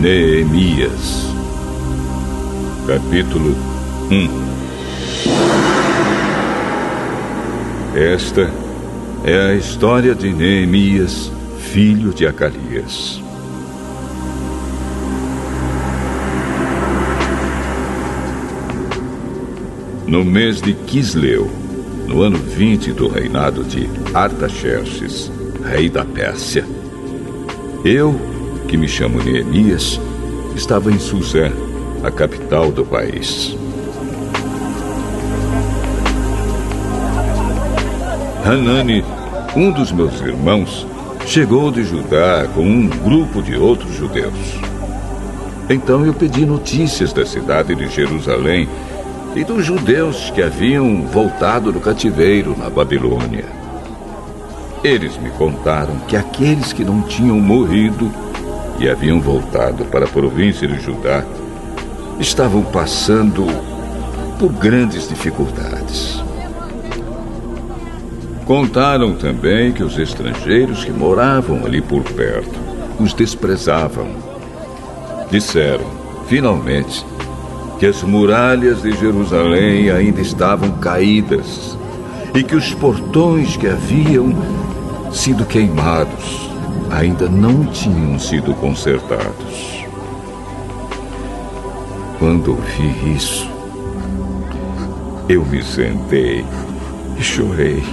Neemias. Capítulo 1. Esta é a história de Neemias, filho de Acalias. No mês de Quisleu, no ano 20 do reinado de Artaxerxes, rei da Pérsia, eu, que me chamo Neemias, estava em Suzã, a capital do país. Hanani, um dos meus irmãos, chegou de Judá com um grupo de outros judeus. Então eu pedi notícias da cidade de Jerusalém e dos judeus que haviam voltado do cativeiro na Babilônia. Eles me contaram que aqueles que não tinham morrido e haviam voltado para a província de Judá estavam passando por grandes dificuldades. Contaram também que os estrangeiros que moravam ali por perto os desprezavam. Disseram, finalmente, que as muralhas de Jerusalém ainda estavam caídas e que os portões que haviam sido queimados ainda não tinham sido consertados. Quando ouvi isso, eu me sentei e chorei.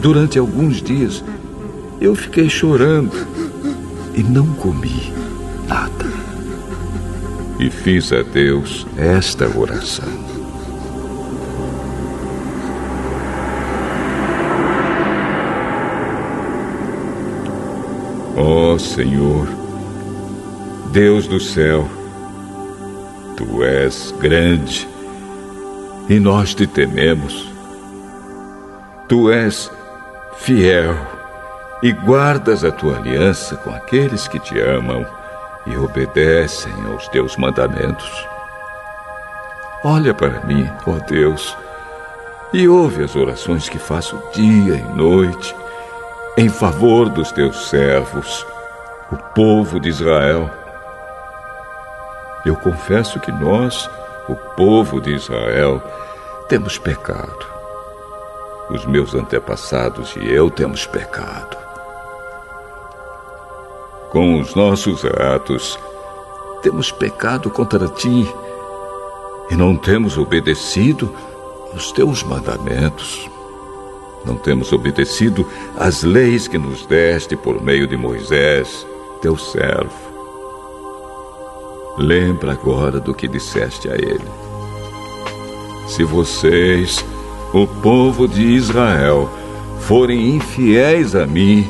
Durante alguns dias, eu fiquei chorando e não comi nada. E fiz a Deus esta oração. Ó Senhor, Deus do céu, Tu és grande e nós te tememos. Tu és fiel e guardas a Tua aliança com aqueles que Te amam e obedecem aos Teus mandamentos. Olha para mim, ó Deus, e ouve as orações que faço dia e noite em favor dos Teus servos, o povo de Israel. Eu confesso que nós, o povo de Israel, temos pecado. Os meus antepassados e eu temos pecado. Com os nossos atos, temos pecado contra Ti e não temos obedecido aos Teus mandamentos. Não temos obedecido às leis que nos deste por meio de Moisés, Teu servo. Lembra agora do que disseste a ele. Se vocês, o povo de Israel, forem infiéis a mim,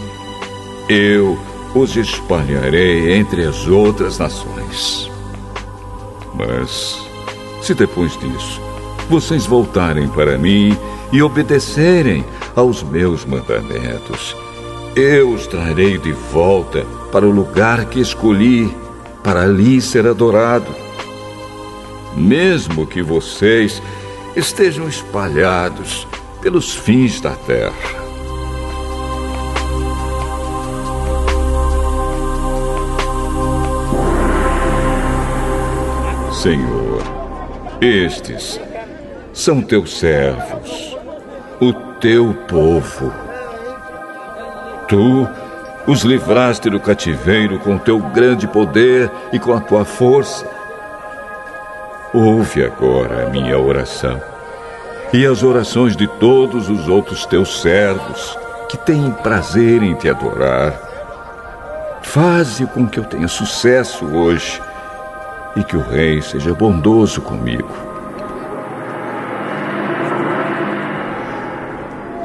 eu os espalharei entre as outras nações. Mas, se depois disso vocês voltarem para mim e obedecerem aos meus mandamentos, eu os trarei de volta para o lugar que escolhi, para ali ser adorado. Mesmo que vocês estejam espalhados pelos fins da terra. Senhor, estes são Teus servos, o Teu povo. Tu os livraste do cativeiro com Teu grande poder e com a Tua força. Ouve agora a minha oração e as orações de todos os outros Teus servos que têm prazer em Te adorar. Faze com que eu tenha sucesso hoje e que o Rei seja bondoso comigo.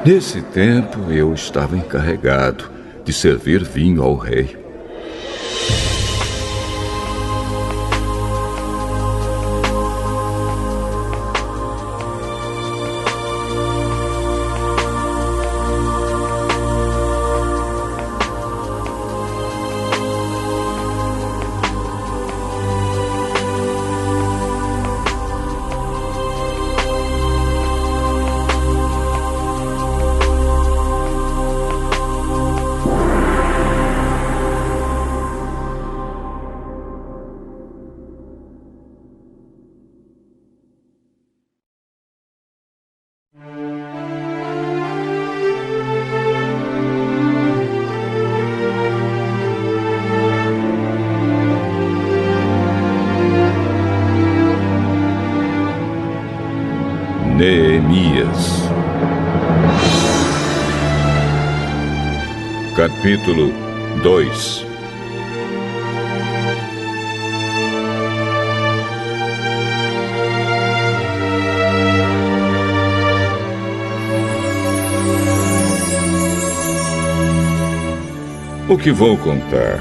Nesse tempo, eu estava encarregado de servir vinho ao rei. Capítulo 2. O que vou contar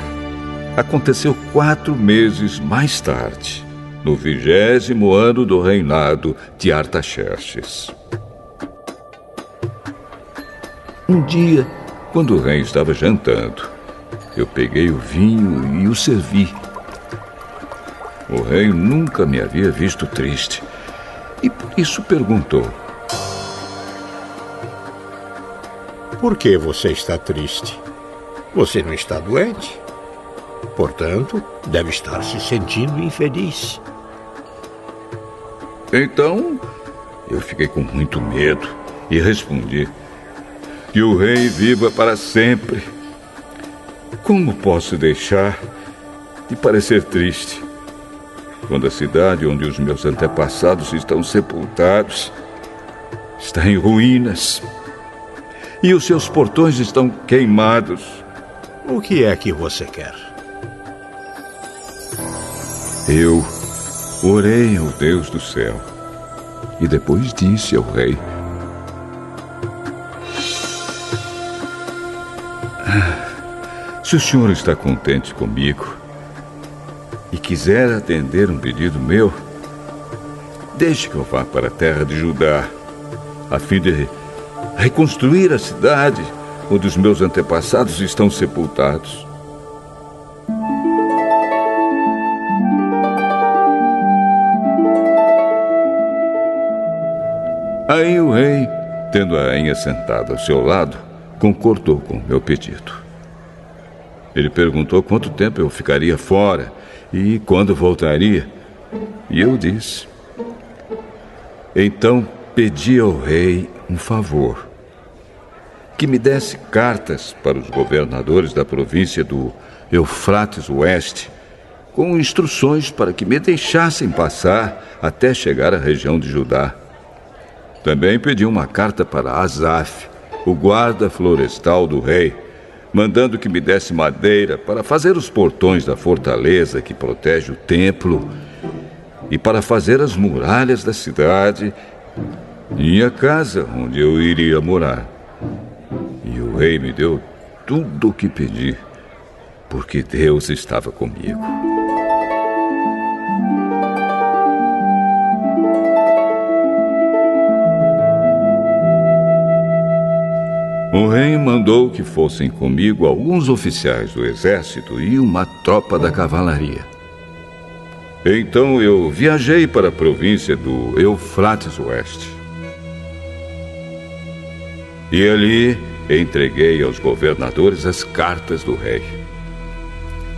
aconteceu 4 meses mais tarde, no 20º ano do reinado de Artaxerxes. Um dia, quando o rei estava jantando, eu peguei o vinho e o servi. O rei nunca me havia visto triste e por isso perguntou: Por que você está triste? Você não está doente. Portanto, deve estar se sentindo infeliz. Então, eu fiquei com muito medo e respondi: que o rei viva para sempre. Como posso deixar de parecer triste quando a cidade onde os meus antepassados estão sepultados está em ruínas e os seus portões estão queimados? O que é que você quer? Eu orei ao Deus do céu e depois disse ao rei: se o senhor está contente comigo e quiser atender um pedido meu, deixe que eu vá para a terra de Judá, a fim de reconstruir a cidade onde os meus antepassados estão sepultados. Aí o rei, tendo a rainha sentada ao seu lado, concordou com o meu pedido. Ele perguntou quanto tempo eu ficaria fora e quando voltaria. E eu disse. Então pedi ao rei um favor: que me desse cartas para os governadores da província do Eufrates Oeste, com instruções para que me deixassem passar até chegar à região de Judá. Também pedi uma carta para Asaf, o guarda florestal do rei, mandando que me desse madeira para fazer os portões da fortaleza que protege o templo e para fazer as muralhas da cidade e a casa onde eu iria morar. E o rei me deu tudo o que pedi, porque Deus estava comigo. O rei mandou que fossem comigo alguns oficiais do exército e uma tropa da cavalaria. Então eu viajei para a província do Eufrates Oeste. E ali entreguei aos governadores as cartas do rei.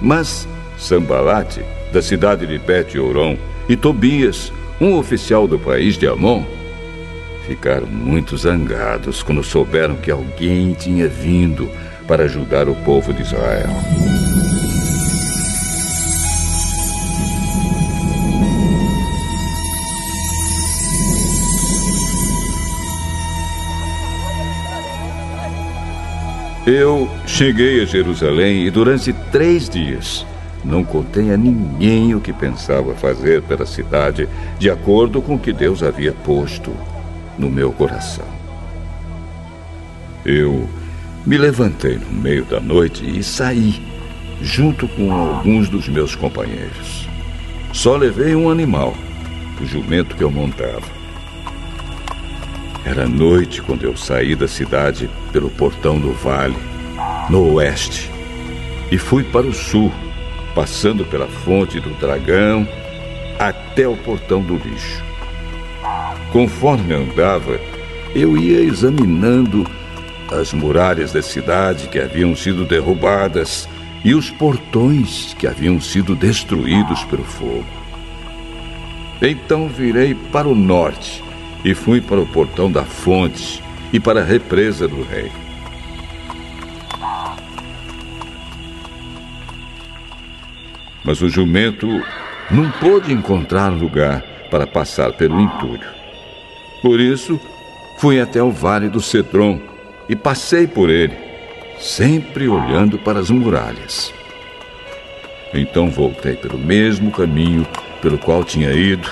Mas Sambalate, da cidade de Bet-Horon, e Tobias, um oficial do país de Amon, ficaram muito zangados quando souberam que alguém tinha vindo para ajudar o povo de Israel. Eu cheguei a Jerusalém e durante 3 dias não contei a ninguém o que pensava fazer pela cidade, de acordo com o que Deus havia posto no meu coração. Eu me levantei no meio da noite e saí, junto com alguns dos meus companheiros. Só levei um animal, o jumento que eu montava. Era noite quando eu saí da cidade pelo portão do vale, no oeste, e fui para o sul, passando pela fonte do dragão até o portão do lixo. Conforme andava, eu ia examinando as muralhas da cidade que haviam sido derrubadas e os portões que haviam sido destruídos pelo fogo. Então virei para o norte e fui para o portão da fonte e para a represa do rei. Mas o jumento não pôde encontrar lugar para passar pelo entulho. Por isso, fui até o vale do Cedron e passei por ele, sempre olhando para as muralhas. Então voltei pelo mesmo caminho pelo qual tinha ido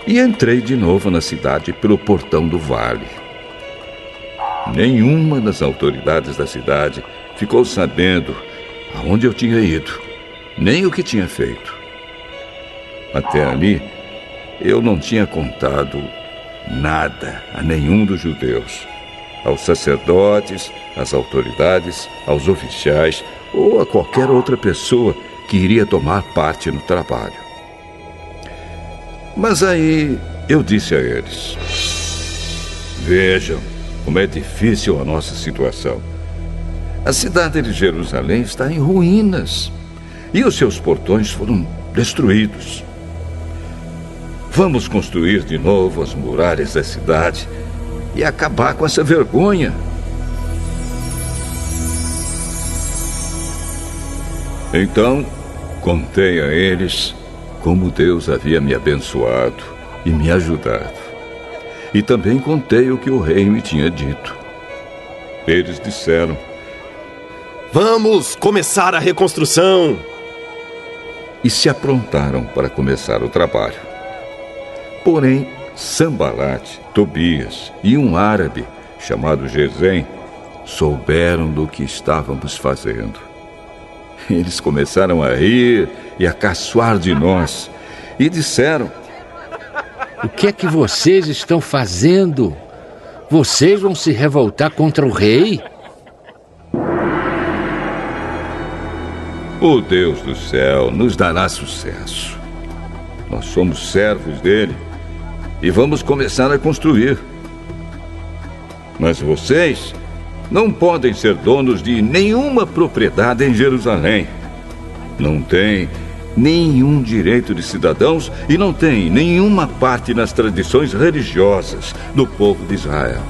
e entrei de novo na cidade pelo portão do vale. Nenhuma das autoridades da cidade ficou sabendo aonde eu tinha ido, nem o que tinha feito. Até ali, eu não tinha contado nada a nenhum dos judeus, aos sacerdotes, às autoridades, aos oficiais ou a qualquer outra pessoa que iria tomar parte no trabalho. Mas aí eu disse a eles: vejam como é difícil a nossa situação. A cidade de Jerusalém está em ruínas e os seus portões foram destruídos. Vamos construir de novo as muralhas da cidade e acabar com essa vergonha. Então, contei a eles como Deus havia me abençoado e me ajudado. E também contei o que o rei me tinha dito. Eles disseram: vamos começar a reconstrução! E se aprontaram para começar o trabalho. Porém, Sambalate, Tobias e um árabe chamado Gesem souberam do que estávamos fazendo. Eles começaram a rir e a caçoar de nós e disseram: o que é que vocês estão fazendo? Vocês vão se revoltar contra o rei? O Deus do céu nos dará sucesso. Nós somos servos dele e vamos começar a construir. Mas vocês não podem ser donos de nenhuma propriedade em Jerusalém. Não têm nenhum direito de cidadãos e não têm nenhuma parte nas tradições religiosas do povo de Israel.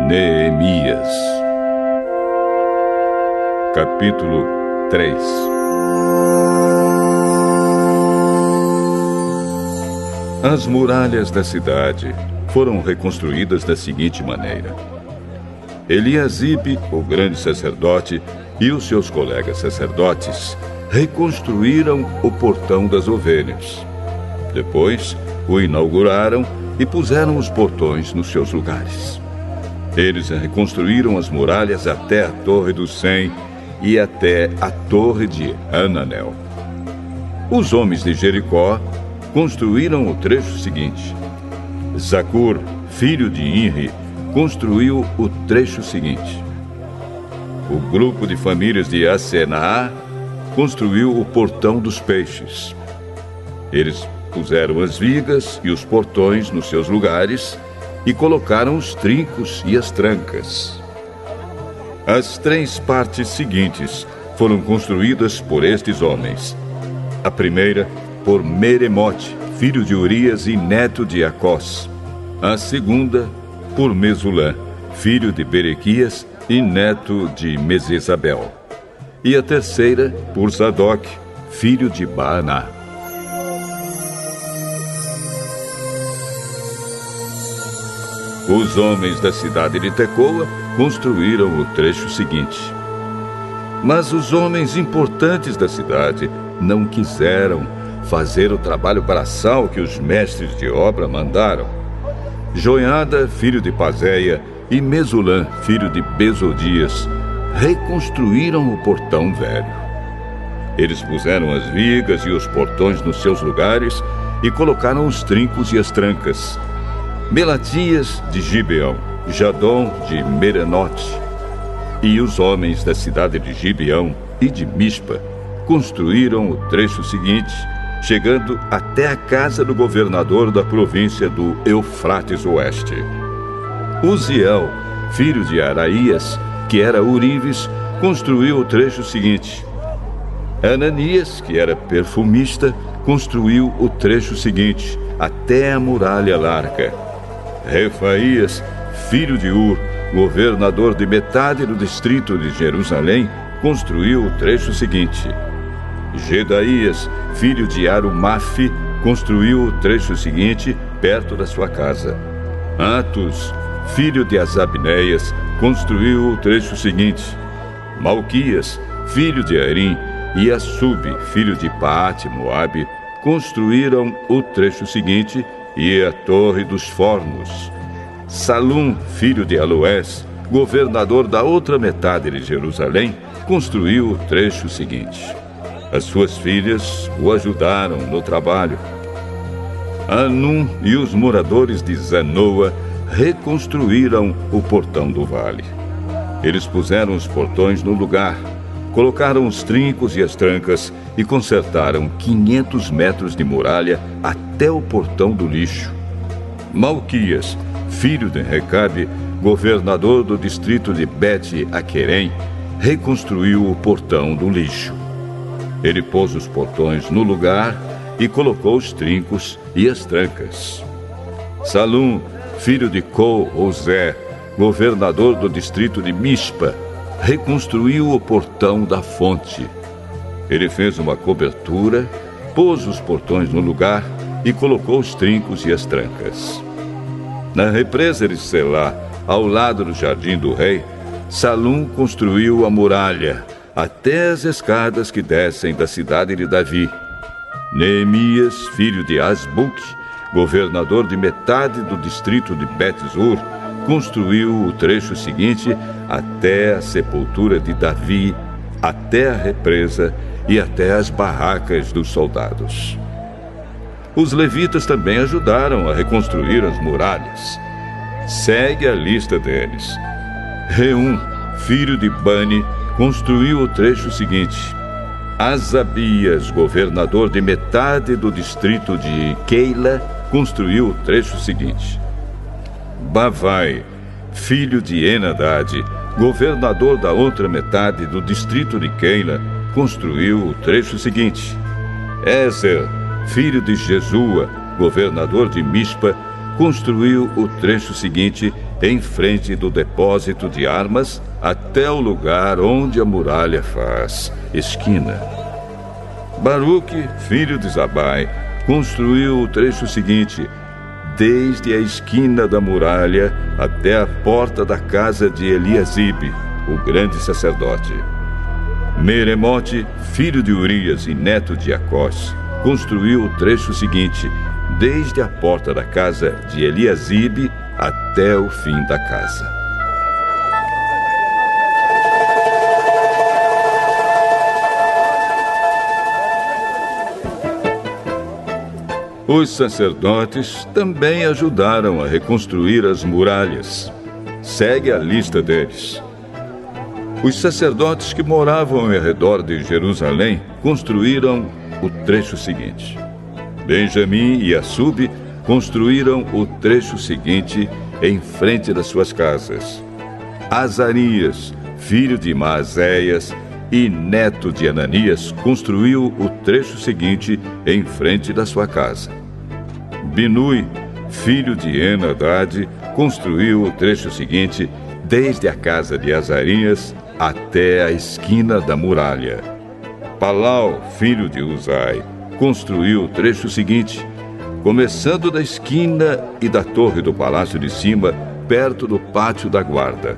Neemias, capítulo 3. As muralhas da cidade foram reconstruídas da seguinte maneira: Eliasibe, o grande sacerdote, e os seus colegas sacerdotes reconstruíram o portão das ovelhas. Depois, o inauguraram e puseram os portões nos seus lugares. Eles reconstruíram as muralhas até a Torre do Sem e até a Torre de Hananel. Os homens de Jericó construíram o trecho seguinte. Zacur, filho de Inri, construiu o trecho seguinte. O grupo de famílias de Asenaá construiu o portão dos peixes. Eles puseram as vigas e os portões nos seus lugares e colocaram os trincos e as trancas. As 3 partes seguintes foram construídas por estes homens. A primeira, por Meremote, filho de Urias e neto de Acós. A segunda, por Mesulã, filho de Berequias e neto de Mesesabel. E a terceira, por Zadok, filho de Baaná. Os homens da cidade de Tecoa construíram o trecho seguinte. Mas os homens importantes da cidade não quiseram fazer o trabalho braçal que os mestres de obra mandaram. Joiada, filho de Pazéia, e Mesulã, filho de Besodias, reconstruíram o portão velho. Eles puseram as vigas e os portões nos seus lugares e colocaram os trincos e as trancas. Melatias de Gibeão, Jadom de Merenote e os homens da cidade de Gibeão e de Mispa construíram o trecho seguinte, chegando até a casa do governador da província do Eufrates Oeste. Uziel, filho de Araías, que era Urives, construiu o trecho seguinte. Ananias, que era perfumista, construiu o trecho seguinte, até a muralha larga. Refaías, filho de Ur, governador de metade do distrito de Jerusalém, construiu o trecho seguinte. Gedaías, filho de Arumafe, construiu o trecho seguinte, perto da sua casa. Atus, filho de Azabneias, construiu o trecho seguinte. Malquias, filho de Arim, e Assub, filho de Paate-Moabe, construíram o trecho seguinte e a Torre dos Fornos. Salum, filho de Aloés, governador da outra metade de Jerusalém, construiu o trecho seguinte. As suas filhas o ajudaram no trabalho. Anum e os moradores de Zanoa reconstruíram o portão do vale. Eles puseram os portões no lugar, colocaram os trincos e as trancas e consertaram 500 metros de muralha até o portão do lixo. Malquias, filho de Recabe, governador do distrito de Bet-Aquerem, reconstruiu o portão do lixo. Ele pôs os portões no lugar e colocou os trincos e as trancas. Salum, filho de Col-Ozé, governador do distrito de Mispa, reconstruiu o portão da fonte. Ele fez uma cobertura, pôs os portões no lugar e colocou os trincos e as trancas. Na represa de Selá, ao lado do jardim do rei, Salum construiu a muralha, até as escadas que descem da cidade de Davi. Neemias, filho de Asbuc, governador de metade do distrito de Bet-Zur, construiu o trecho seguinte até a sepultura de Davi, até a represa e até as barracas dos soldados. Os levitas também ajudaram a reconstruir as muralhas. Segue a lista deles. Reum, filho de Bani, construiu o trecho seguinte. Asabias, governador de metade do distrito de Keila, construiu o trecho seguinte. Bavai, filho de Enadade, governador da outra metade do distrito de Keila, construiu o trecho seguinte. Ezer, filho de Jesua, governador de Mispa, construiu o trecho seguinte em frente do depósito de armas até o lugar onde a muralha faz esquina. Baruque, filho de Zabai, construiu o trecho seguinte desde a esquina da muralha até a porta da casa de Eliasibe, o grande sacerdote. Meremote, filho de Urias e neto de Acós, construiu o trecho seguinte desde a porta da casa de Eliasibe até o fim da casa. Os sacerdotes também ajudaram a reconstruir as muralhas. Segue a lista deles. Os sacerdotes que moravam ao redor de Jerusalém construíram o trecho seguinte. Benjamim e Assub construíram o trecho seguinte em frente das suas casas. Azarias, filho de Maazéias e neto de Ananias, construiu o trecho seguinte em frente da sua casa. Binui, filho de Enadade, construiu o trecho seguinte desde a casa de Azarias até a esquina da muralha. Palau, filho de Uzai, construiu o trecho seguinte, começando da esquina e da torre do palácio de cima, perto do pátio da guarda.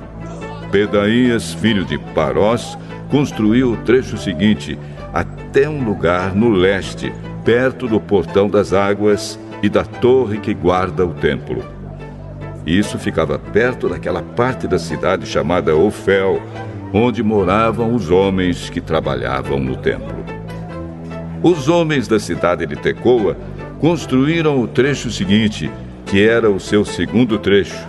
Pedaías, filho de Parós, construiu o trecho seguinte até um lugar no leste, perto do portão das águas e da torre que guarda o templo. Isso ficava perto daquela parte da cidade chamada Ofel, onde moravam os homens que trabalhavam no templo. Os homens da cidade de Tecoa construíram o trecho seguinte, que era o seu segundo trecho,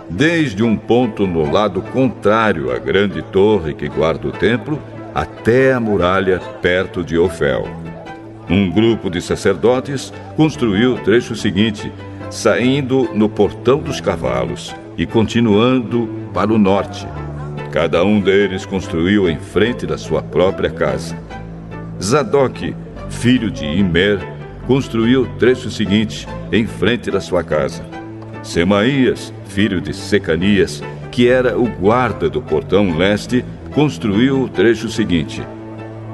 desde um ponto no lado contrário à grande torre que guarda o templo, até a muralha perto de Ofel. Um grupo de sacerdotes construiu o trecho seguinte, saindo no Portão dos Cavalos e continuando para o norte. Cada um deles construiu em frente da sua própria casa. Zadok, filho de Imer, construiu o trecho seguinte, em frente da sua casa. Semaías, filho de Secanias, que era o guarda do portão leste, construiu o trecho seguinte.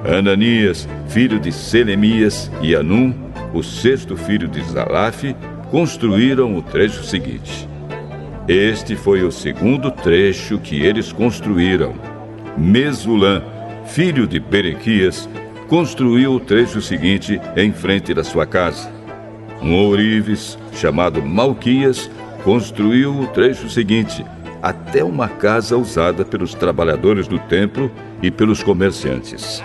Ananias, filho de Selemias, e Anum, o sexto filho de Zalaf, construíram o trecho seguinte. Este foi o segundo trecho que eles construíram. Mesulã, filho de Berequias, construiu o trecho seguinte em frente da sua casa. Um ourives, chamado Malquias, construiu o trecho seguinte, até uma casa usada pelos trabalhadores do templo e pelos comerciantes.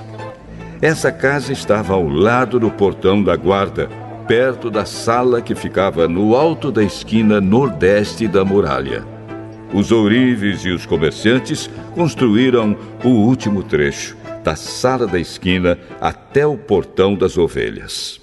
Essa casa estava ao lado do portão da guarda, perto da sala que ficava no alto da esquina nordeste da muralha. Os ourives e os comerciantes construíram o último trecho, da sala da esquina até o portão das ovelhas.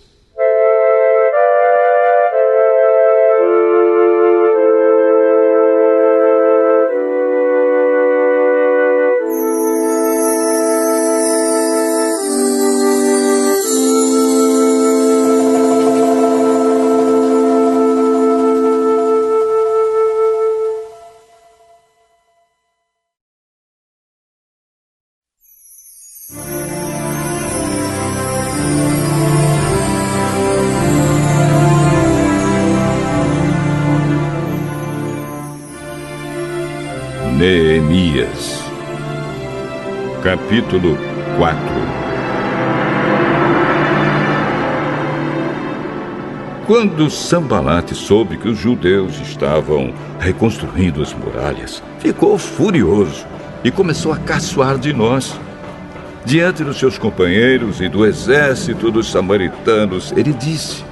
Neemias, capítulo 4. Quando Sambalate soube que os judeus estavam reconstruindo as muralhas, ficou furioso e começou a caçoar de nós. Diante dos seus companheiros e do exército dos samaritanos, ele disse: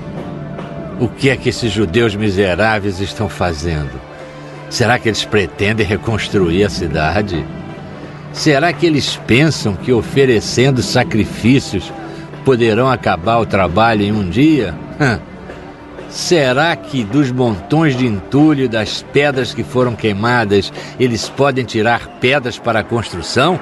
O que é que esses judeus miseráveis estão fazendo? Será que eles pretendem reconstruir a cidade? Será que eles pensam que oferecendo sacrifícios poderão acabar o trabalho em um dia? Será que dos montões de entulho e das pedras que foram queimadas, eles podem tirar pedras para a construção?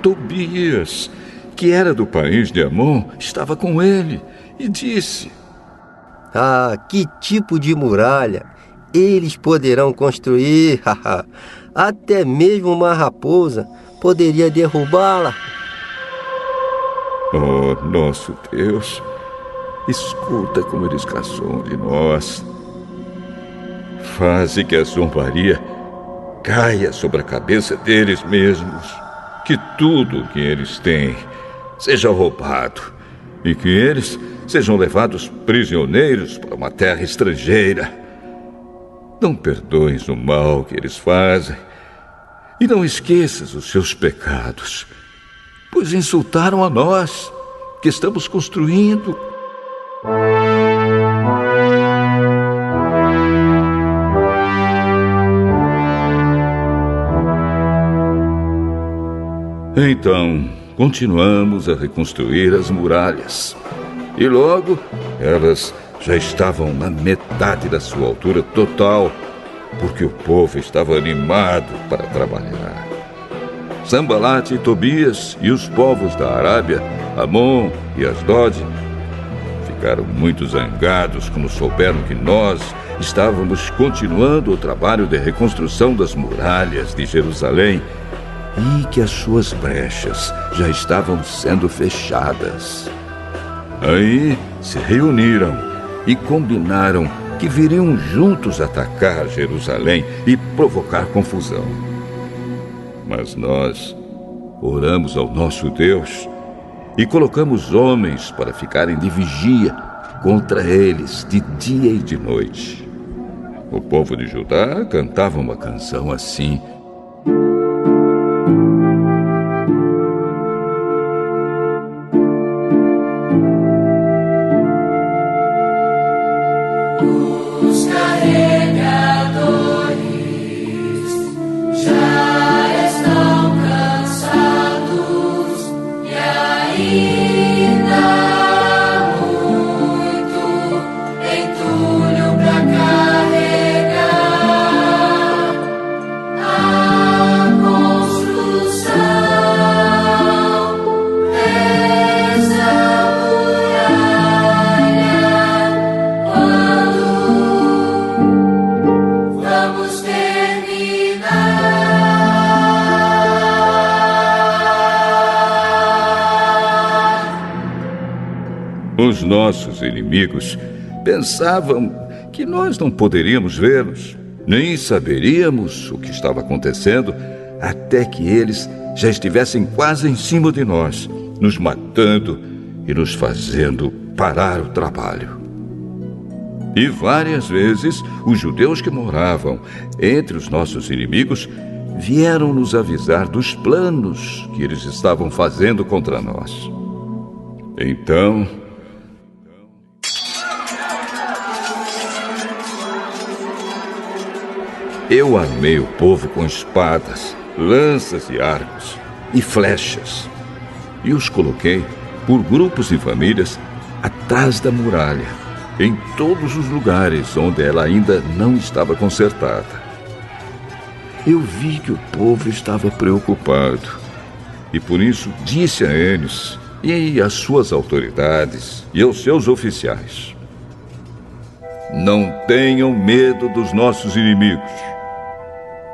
Tobias, que era do país de Amon, estava com ele e disse: Ah, que tipo de muralha eles poderão construir? Até mesmo uma raposa poderia derrubá-la. Oh, nosso Deus, escuta como eles caçam de nós. Faze que a zombaria caia sobre a cabeça deles mesmos. Que tudo o que eles têm seja roubado e que eles sejam levados prisioneiros para uma terra estrangeira. Não perdoes o mal que eles fazem e não esqueças os seus pecados, pois insultaram a nós, que estamos construindo. Então, continuamos a reconstruir as muralhas. E logo, elas já estavam na metade da sua altura total, porque o povo estava animado para trabalhar. Sambalate e Tobias e os povos da Arábia, Amon e Asdod, ficaram muito zangados quando souberam que nós estávamos continuando o trabalho de reconstrução das muralhas de Jerusalém e que as suas brechas já estavam sendo fechadas. Aí se reuniram e combinaram que viriam juntos atacar Jerusalém e provocar confusão. Mas nós oramos ao nosso Deus e colocamos homens para ficarem de vigia contra eles de dia e de noite. O povo de Judá cantava uma canção assim: Os nossos inimigos pensavam que nós não poderíamos vê-los, nem saberíamos o que estava acontecendo até que eles já estivessem quase em cima de nós, nos matando e nos fazendo parar o trabalho. E várias vezes os judeus que moravam entre os nossos inimigos vieram nos avisar dos planos que eles estavam fazendo contra nós. Então, eu armei o povo com espadas, lanças e arcos e flechas, e os coloquei por grupos e famílias atrás da muralha, em todos os lugares onde ela ainda não estava consertada. Eu vi que o povo estava preocupado, e por isso disse a eles e às suas autoridades e aos seus oficiais: não tenham medo dos nossos inimigos.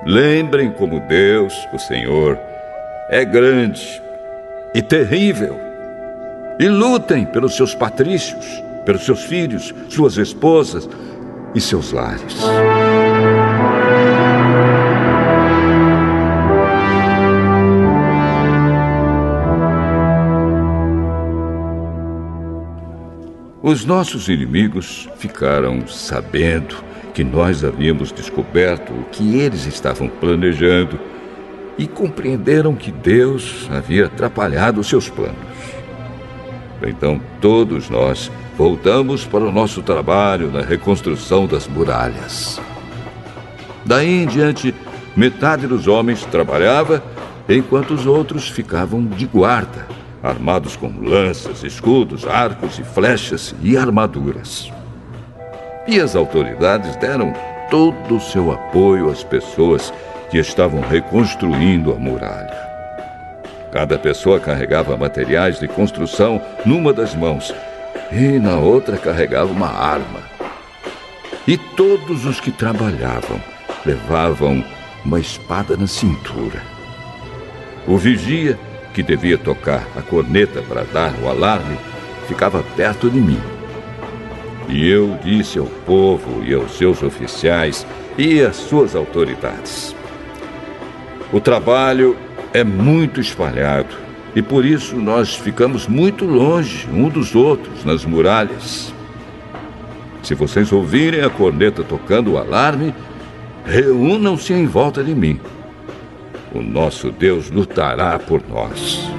Lembrem como Deus, o Senhor, é grande e terrível. E lutem pelos seus patrícios, pelos seus filhos, suas esposas e seus lares. Os nossos inimigos ficaram sabendo que nós havíamos descoberto o que eles estavam planejando e compreenderam que Deus havia atrapalhado seus planos. Então todos nós voltamos para o nosso trabalho na reconstrução das muralhas. Daí em diante, metade dos homens trabalhava, enquanto os outros ficavam de guarda, armados com lanças, escudos, arcos e flechas e armaduras. E as autoridades deram todo o seu apoio às pessoas que estavam reconstruindo a muralha. Cada pessoa carregava materiais de construção numa das mãos e na outra carregava uma arma. E todos os que trabalhavam levavam uma espada na cintura. O vigia, que devia tocar a corneta para dar o alarme, ficava perto de mim. E eu disse ao povo e aos seus oficiais e às suas autoridades: o trabalho é muito espalhado e por isso nós ficamos muito longe um dos outros nas muralhas. Se vocês ouvirem a corneta tocando o alarme, reúnam-se em volta de mim. O nosso Deus lutará por nós.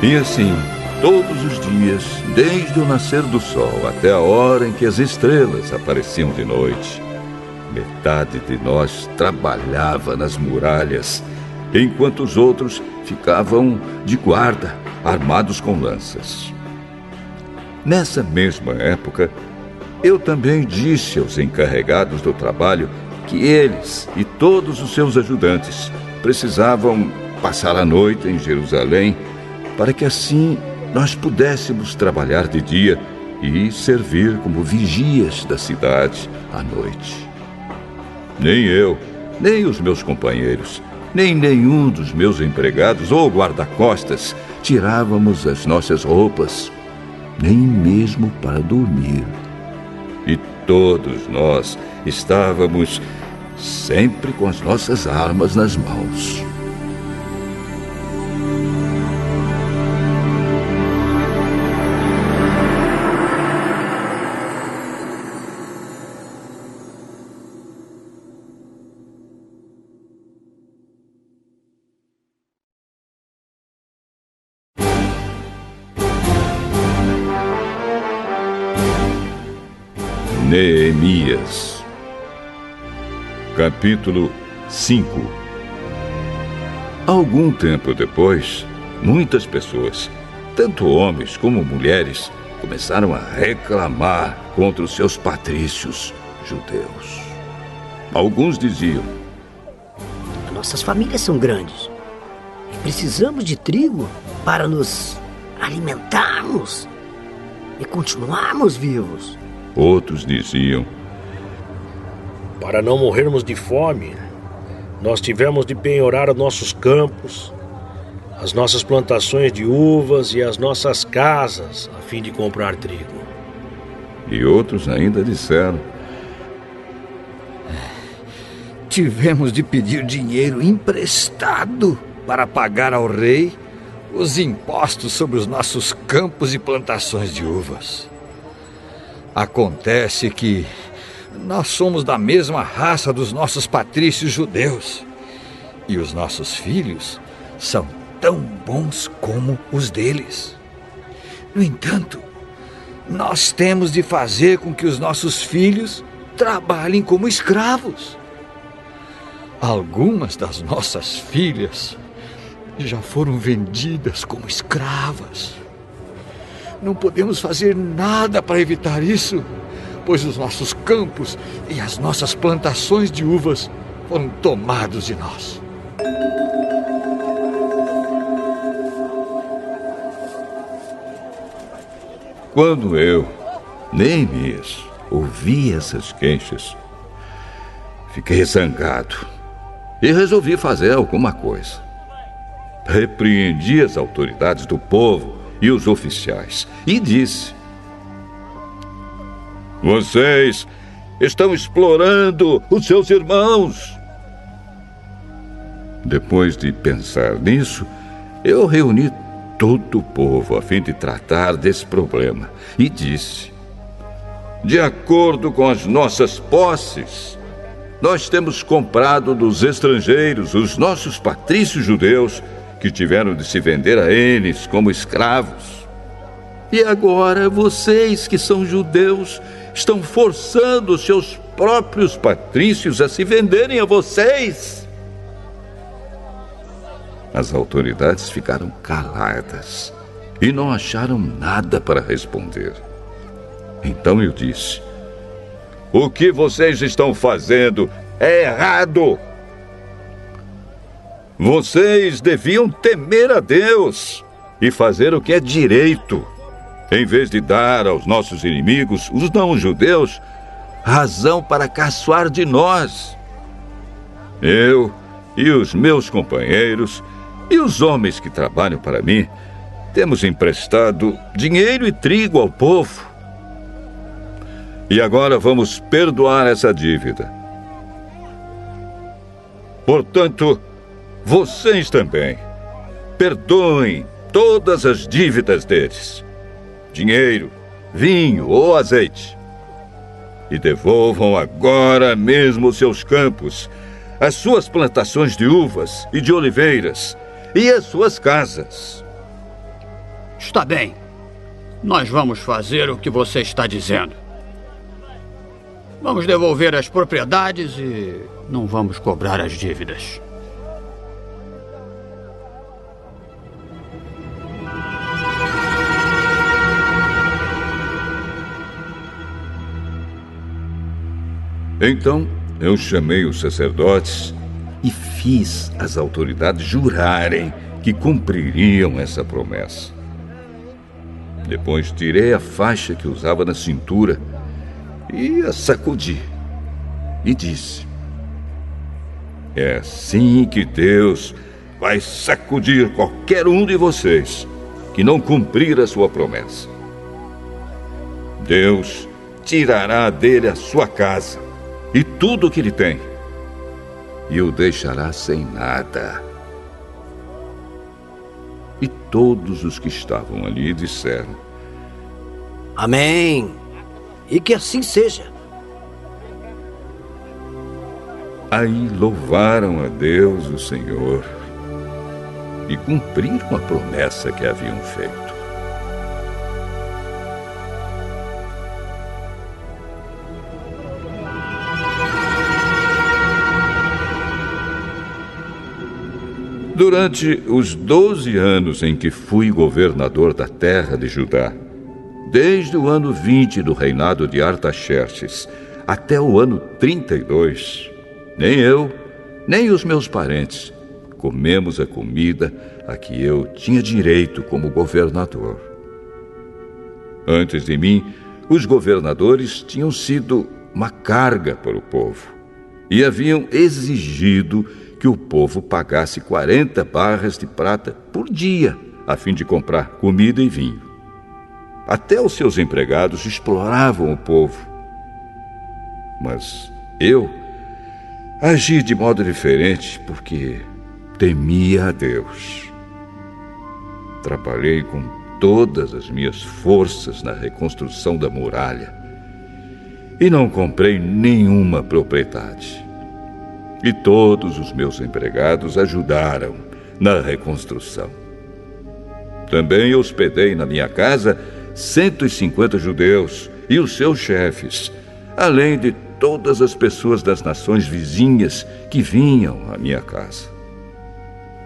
E assim, todos os dias, desde o nascer do sol até a hora em que as estrelas apareciam de noite, metade de nós trabalhava nas muralhas, enquanto os outros ficavam de guarda, armados com lanças. Nessa mesma época, eu também disse aos encarregados do trabalho que eles e todos os seus ajudantes precisavam passar a noite em Jerusalém para que assim nós pudéssemos trabalhar de dia e servir como vigias da cidade à noite. Nem eu, nem os meus companheiros, nem nenhum dos meus empregados ou guarda-costas tirávamos as nossas roupas, nem mesmo para dormir. E todos nós estávamos sempre com as nossas armas nas mãos. Neemias, capítulo 5. Algum tempo depois, muitas pessoas, tanto homens como mulheres, começaram a reclamar contra os seus patrícios judeus. Alguns diziam: nossas famílias são grandes e precisamos de trigo para nos alimentarmos e continuarmos vivos. Outros diziam: Para não morrermos de fome, nós tivemos de penhorar os nossos campos, as nossas plantações de uvas e as nossas casas, a fim de comprar trigo. E outros ainda disseram: tivemos de pedir dinheiro emprestado para pagar ao rei os impostos sobre os nossos campos e plantações de uvas. Acontece que nós somos da mesma raça dos nossos patrícios judeus, e os nossos filhos são tão bons como os deles. No entanto, nós temos de fazer com que os nossos filhos trabalhem como escravos. Algumas das nossas filhas já foram vendidas como escravas. Não podemos fazer nada para evitar isso, pois os nossos campos e as nossas plantações de uvas foram tomados de nós. Quando eu, Neemias, ouvi essas queixas, fiquei zangado e resolvi fazer alguma coisa. Repreendi as autoridades do povo e os oficiais e disse: vocês estão explorando os seus irmãos. Depois de pensar nisso, eu reuni todo o povo a fim de tratar desse problema e disse: de acordo com as nossas posses, nós temos comprado dos estrangeiros os nossos patrícios judeus que tiveram de se vender a eles como escravos. E agora vocês, que são judeus, estão forçando os seus próprios patrícios a se venderem a vocês. As autoridades ficaram caladas e não acharam nada para responder. Então eu disse: o que vocês estão fazendo é errado. Vocês deviam temer a Deus e fazer o que é direito, em vez de dar aos nossos inimigos, os não-judeus, razão para caçoar de nós. Eu e os meus companheiros e os homens que trabalham para mim temos emprestado dinheiro e trigo ao povo. E agora vamos perdoar essa dívida. Portanto, vocês também perdoem todas as dívidas deles, dinheiro, vinho ou azeite, e devolvam agora mesmo os seus campos, as suas plantações de uvas e de oliveiras e as suas casas. Está bem. Nós vamos fazer o que você está dizendo. Vamos devolver as propriedades e não vamos cobrar as dívidas. Então eu chamei os sacerdotes e fiz as autoridades jurarem que cumpririam essa promessa. Depois tirei a faixa que usava na cintura e a sacudi e disse: é assim que Deus vai sacudir qualquer um de vocês que não cumprir a sua promessa. Deus tirará dele a sua casa e tudo o que ele tem, e o deixará sem nada. E todos os que estavam ali disseram: Amém. E que assim seja. Aí louvaram a Deus, o Senhor, e cumpriram a promessa que haviam feito. Durante os 12 anos em que fui governador da terra de Judá, desde o ano 20 do reinado de Artaxerxes até o ano 32, nem eu, nem os meus parentes comemos a comida a que eu tinha direito como governador. Antes de mim, os governadores tinham sido uma carga para o povo, e haviam exigido que o povo pagasse 40 barras de prata por dia, a fim de comprar comida e vinho. Até os seus empregados exploravam o povo. Mas eu agi de modo diferente porque temia a Deus. Trabalhei com todas as minhas forças na reconstrução da muralha e não comprei nenhuma propriedade. E todos os meus empregados ajudaram na reconstrução. Também hospedei na minha casa 150 judeus e os seus chefes, além de todas as pessoas das nações vizinhas que vinham à minha casa.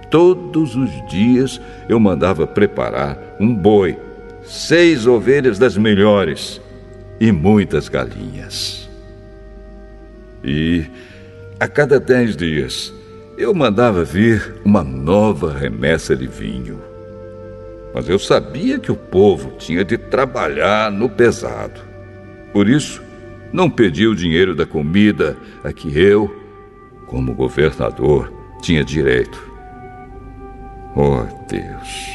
Todos os dias eu mandava preparar um boi, 6 ovelhas das melhores e muitas galinhas. E a cada 10 dias eu mandava vir uma nova remessa de vinho. Mas eu sabia que o povo tinha de trabalhar no pesado. Por isso, não pedi o dinheiro da comida a que eu, como governador, tinha direito. Oh, Deus,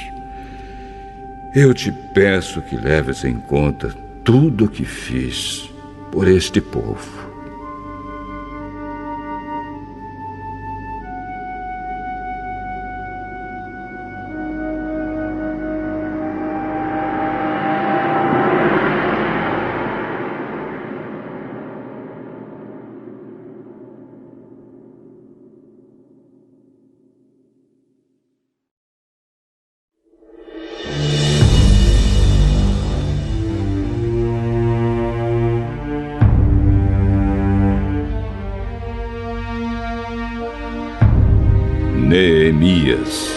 eu te peço que leves em conta tudo o que fiz por este povo. Neemias,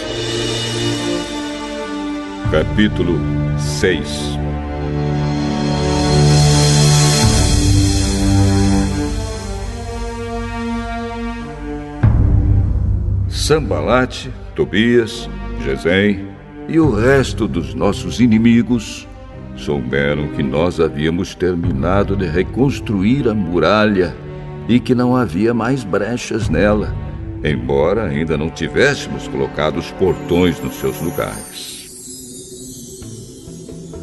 capítulo 6. Sambalate, Tobias, Gesem e o resto dos nossos inimigos souberam que nós havíamos terminado de reconstruir a muralha e que não havia mais brechas nela, embora ainda não tivéssemos colocado os portões nos seus lugares.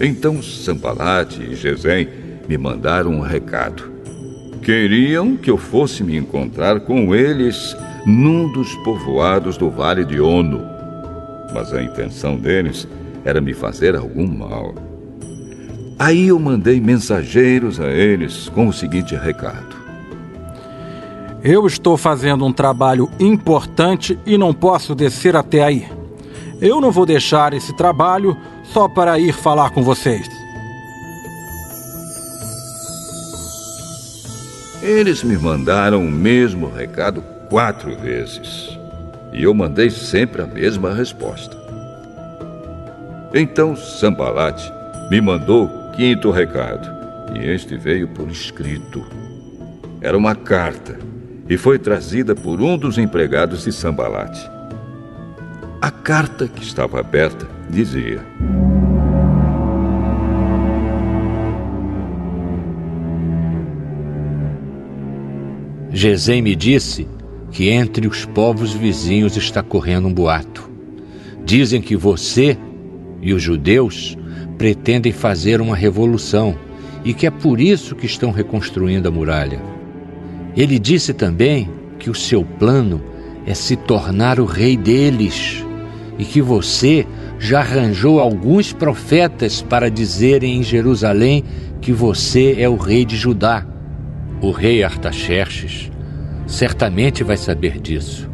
Então Sambalate e Gesem me mandaram um recado. Queriam que eu fosse me encontrar com eles num dos povoados do Vale de Ono, mas a intenção deles era me fazer algum mal. Aí eu mandei mensageiros a eles com o seguinte recado: eu estou fazendo um trabalho importante e não posso descer até aí. Eu não vou deixar esse trabalho só para ir falar com vocês. Eles me mandaram o mesmo recado 4 vezes. E eu mandei sempre a mesma resposta. Então Sambalate me mandou o 5º recado. E este veio por escrito. Era uma carta e foi trazida por um dos empregados de Sambalate. A carta, que estava aberta, dizia: Gesem me disse que entre os povos vizinhos está correndo um boato. Dizem que você e os judeus pretendem fazer uma revolução e que é por isso que estão reconstruindo a muralha. Ele disse também que o seu plano é se tornar o rei deles e que você já arranjou alguns profetas para dizerem em Jerusalém que você é o rei de Judá. O rei Artaxerxes certamente vai saber disso.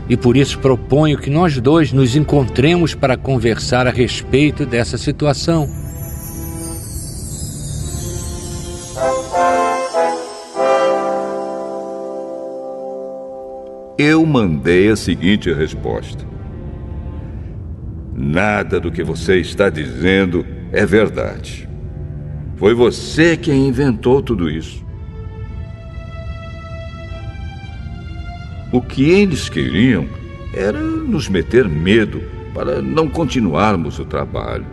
E por isso proponho que nós dois nos encontremos para conversar a respeito dessa situação. Eu mandei a seguinte resposta: nada do que você está dizendo é verdade. Foi você quem inventou tudo isso. O que eles queriam era nos meter medo para não continuarmos o trabalho.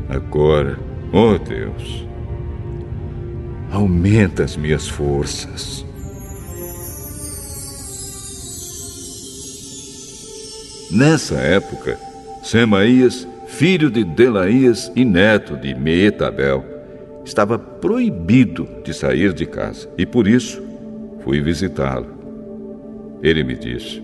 Agora, oh Deus, aumenta as minhas forças Nessa época, Semaías, filho de Delaías e neto de Meetabel, estava proibido de sair de casa e por isso fui visitá-lo. Ele me disse: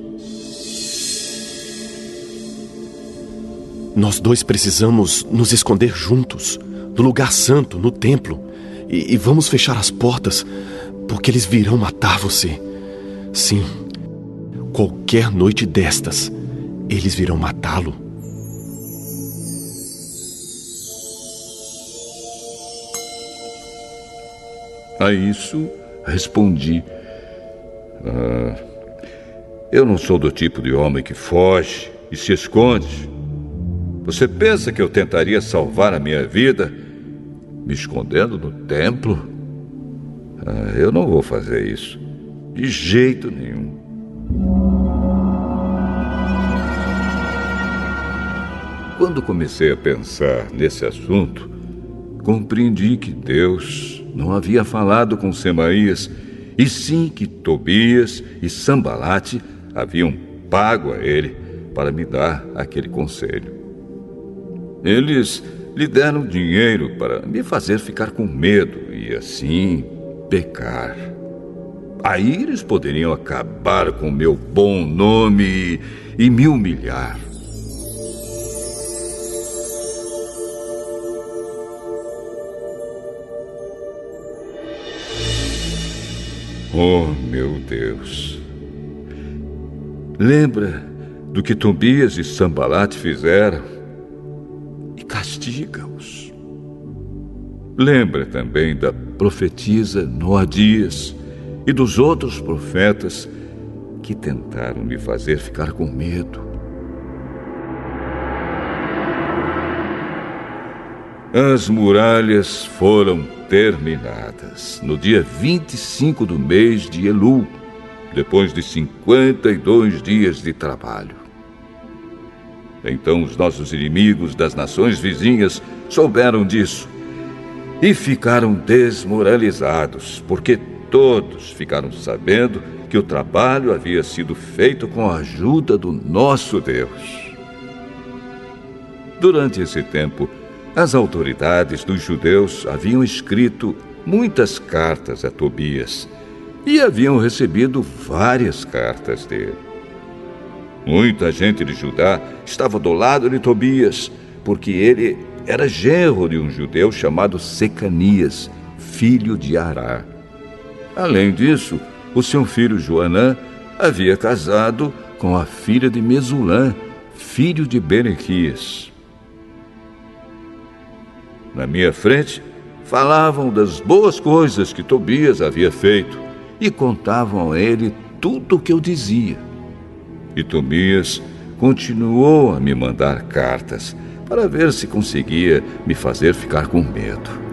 Nós dois precisamos nos esconder juntos, no lugar santo, no templo, e vamos fechar as portas, porque eles virão matar você. Sim, qualquer noite destas, eles virão matá-lo. A isso respondi: eu não sou do tipo de homem que foge e se esconde. Você pensa que eu tentaria salvar a minha vida me escondendo no templo? Eu não vou fazer isso, de jeito nenhum. Quando comecei a pensar nesse assunto, compreendi que Deus não havia falado com Semaías, e sim que Tobias e Sambalate haviam pago a ele para me dar aquele conselho. Eles lhe deram dinheiro para me fazer ficar com medo e, assim, pecar. Aí eles poderiam acabar com meu bom nome e me humilhar. Oh, meu Deus! Lembra do que Tobias e Sambalate fizeram e castiga-os. Lembra também da profetisa Noadias e dos outros profetas que tentaram me fazer ficar com medo. As muralhas foram terminadas no dia 25 do mês de Elul, depois de 52 dias de trabalho. Então os nossos inimigos das nações vizinhas souberam disso e ficaram desmoralizados, porque todos ficaram sabendo que o trabalho havia sido feito com a ajuda do nosso Deus. Durante esse tempo, as autoridades dos judeus haviam escrito muitas cartas a Tobias e haviam recebido várias cartas dele. Muita gente de Judá estava do lado de Tobias, porque ele era genro de um judeu chamado Secanias, filho de Ará. Além disso, o seu filho Joanã havia casado com a filha de Mesulã, filho de Berequias. Na minha frente, falavam das boas coisas que Tobias havia feito e contavam a ele tudo o que eu dizia. E Tobias continuou a me mandar cartas para ver se conseguia me fazer ficar com medo.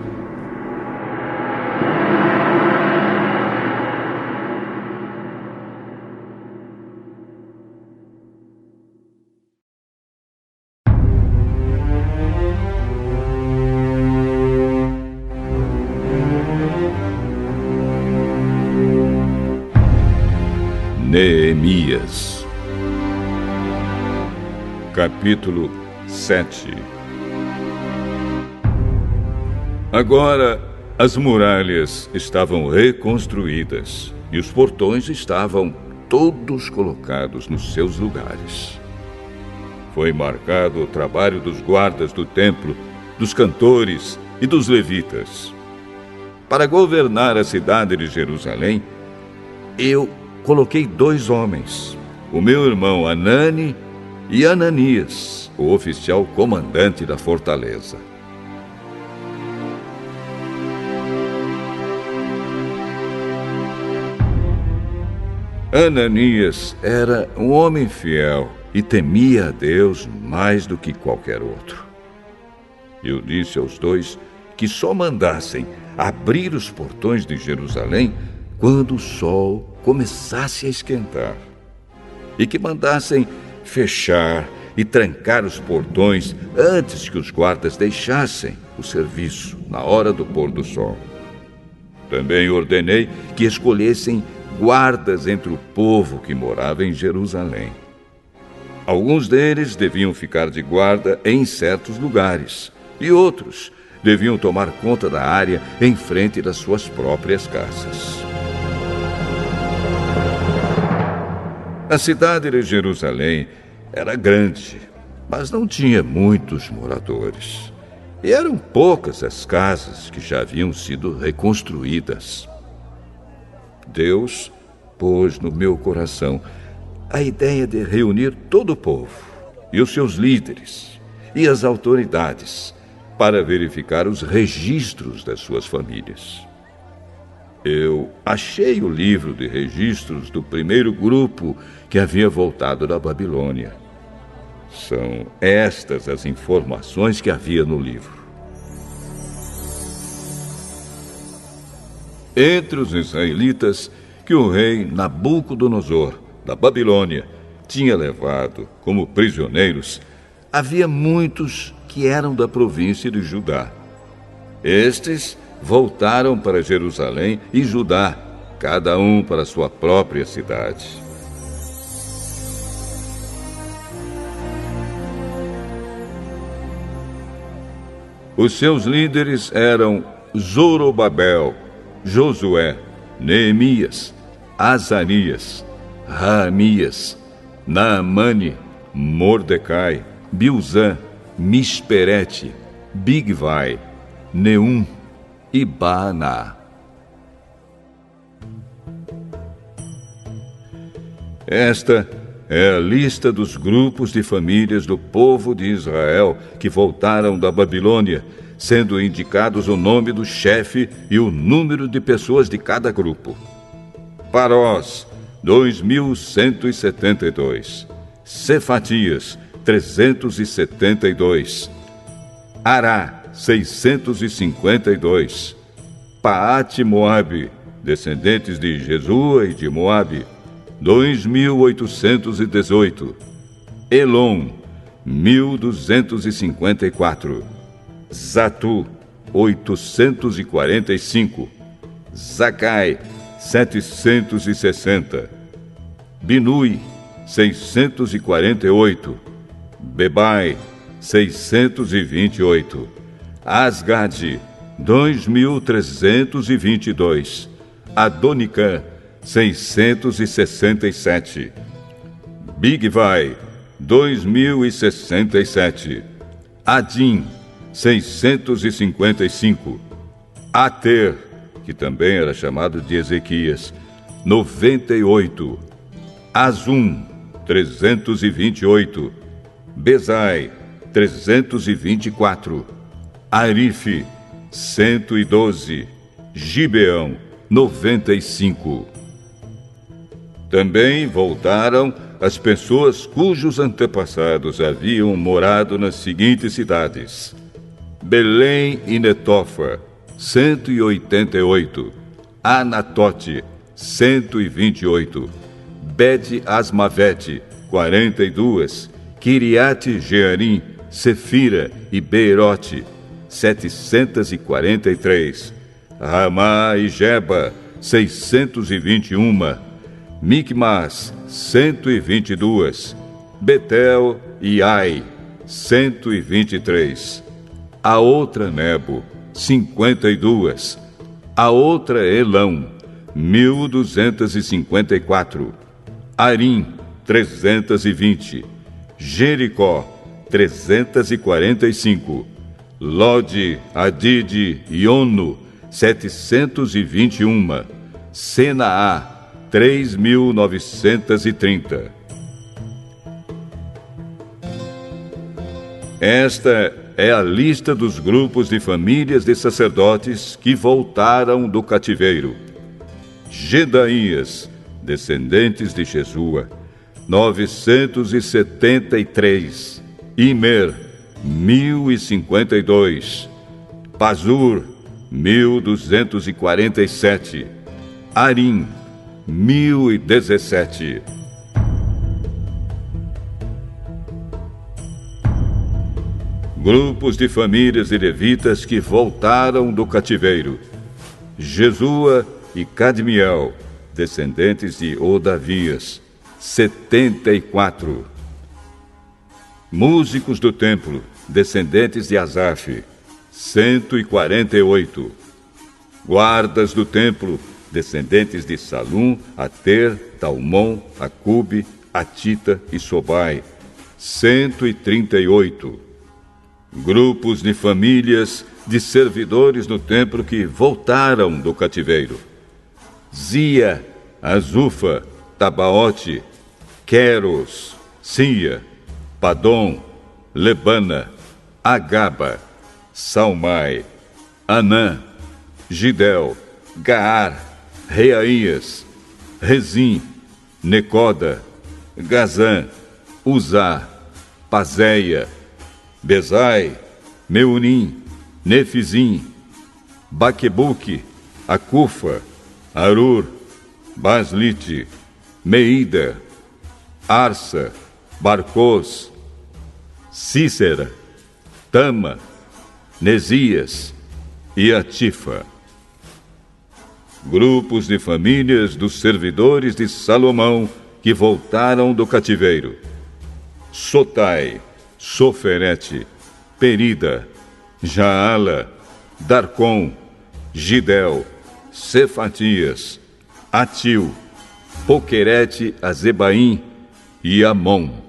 Neemias, capítulo 7. Agora as muralhas estavam reconstruídas e os portões estavam todos colocados nos seus lugares. Foi marcado o trabalho dos guardas do templo, dos cantores e dos levitas. Para governar a cidade de Jerusalém, eu coloquei 2 homens, o meu irmão Anani e Ananias, o oficial comandante da fortaleza. Ananias era um homem fiel e temia a Deus mais do que qualquer outro. Eu disse aos 2 que só mandassem abrir os portões de Jerusalém quando o sol começasse a esquentar, e que mandassem fechar e trancar os portões antes que os guardas deixassem o serviço na hora do pôr do sol. Também ordenei que escolhessem guardas entre o povo que morava em Jerusalém. Alguns deles deviam ficar de guarda em certos lugares, e outros deviam tomar conta da área em frente das suas próprias casas. A cidade de Jerusalém era grande, mas não tinha muitos moradores. E eram poucas as casas que já haviam sido reconstruídas. Deus pôs no meu coração a ideia de reunir todo o povo, e os seus líderes, e as autoridades, para verificar os registros das suas famílias. Eu achei o livro de registros do primeiro grupo que havia voltado da Babilônia. São estas as informações que havia no livro. Entre os israelitas que o rei Nabucodonosor, da Babilônia, tinha levado como prisioneiros, havia muitos que eram da província de Judá. Estes voltaram para Jerusalém e Judá, cada um para sua própria cidade. Os seus líderes eram Zorobabel, Josué, Neemias, Azarias, Raamias, Naamane, Mordecai, Bilzã, Misperete, Bigvai, Neum e Baaná. Esta é a lista dos grupos de famílias do povo de Israel que voltaram da Babilônia, sendo indicados o nome do chefe e o número de pessoas de cada grupo. Parós, 2.172. Cefatias, 372. Ará, 652. Paate Moabe, descendentes de Jesua e de Moabe, 2.818. Elon, 1.254. Zatu, 845. Zacai, 760. Binui, 648. Bebai, 628. Asgade, 2.322. Adonicã, 667. Bigvai, 2.067. Adim, 655. Ater, que também era chamado de Ezequias, 98. Azum, 328. Bezai, 324. Arife, 112. Gibeão, 95. Também voltaram as pessoas cujos antepassados haviam morado nas seguintes cidades: Belém e Netofa, 188. Anatote, 128. Bet-Asmavete, 42. Kiriate-Jearim, Sefira e Beirote, 743. Ramá e Geba, 621. Micmas, 122. Betel e Ai, 123. A outra Nebo, 52. A outra Elão, 1.254. Arim, 320. Jericó, 345. Lode, Adide e Ono, 721. Senaá, 3.930. Esta é a lista dos grupos de famílias de sacerdotes que voltaram do cativeiro. Gedaías, descendentes de Jesua, 973. Imer, 1.052. Pazur, 1.247. Arim, 1.017. Grupos de famílias de levitas que voltaram do cativeiro. Jesua e Cadmiel, descendentes de Odavias, 74. Músicos do templo, descendentes de Asaf, 148. Guardas do templo, descendentes de Salum, Ater, Talmon, Acube, Atita e Sobai, 138. Grupos de famílias de servidores no templo que voltaram do cativeiro: Zia, Azufa, Tabaote, Queros, Sia, Padom, Lebana, Agaba, Salmai, Anã, Gidel, Gaar, Reaías, Rezim, Necoda, Gazã, Uzá, Pazéia, Bezai, Meunim, Nefizim, Baquebuque, Acufa, Arur, Baslite, Meida, Arsa, Barcos, Cícera, Tama, Nesias e Atifa. Grupos de famílias dos servidores de Salomão que voltaram do cativeiro: Sotai, Soferete, Perida, Jaala, Darcom, Gidel, Cefatias, Atil, Poquerete, Azebaim e Amon.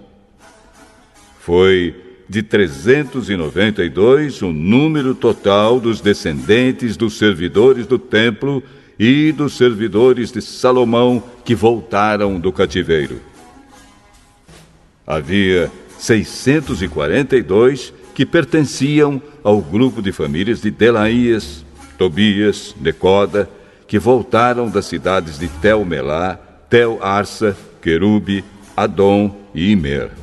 Foi de 392 o número total dos descendentes dos servidores do templo e dos servidores de Salomão que voltaram do cativeiro. Havia 642 que pertenciam ao grupo de famílias de Delaías, Tobias, Necoda, que voltaram das cidades de Tel-Melá, Tel-Arsa, Querube, Adom e Imer.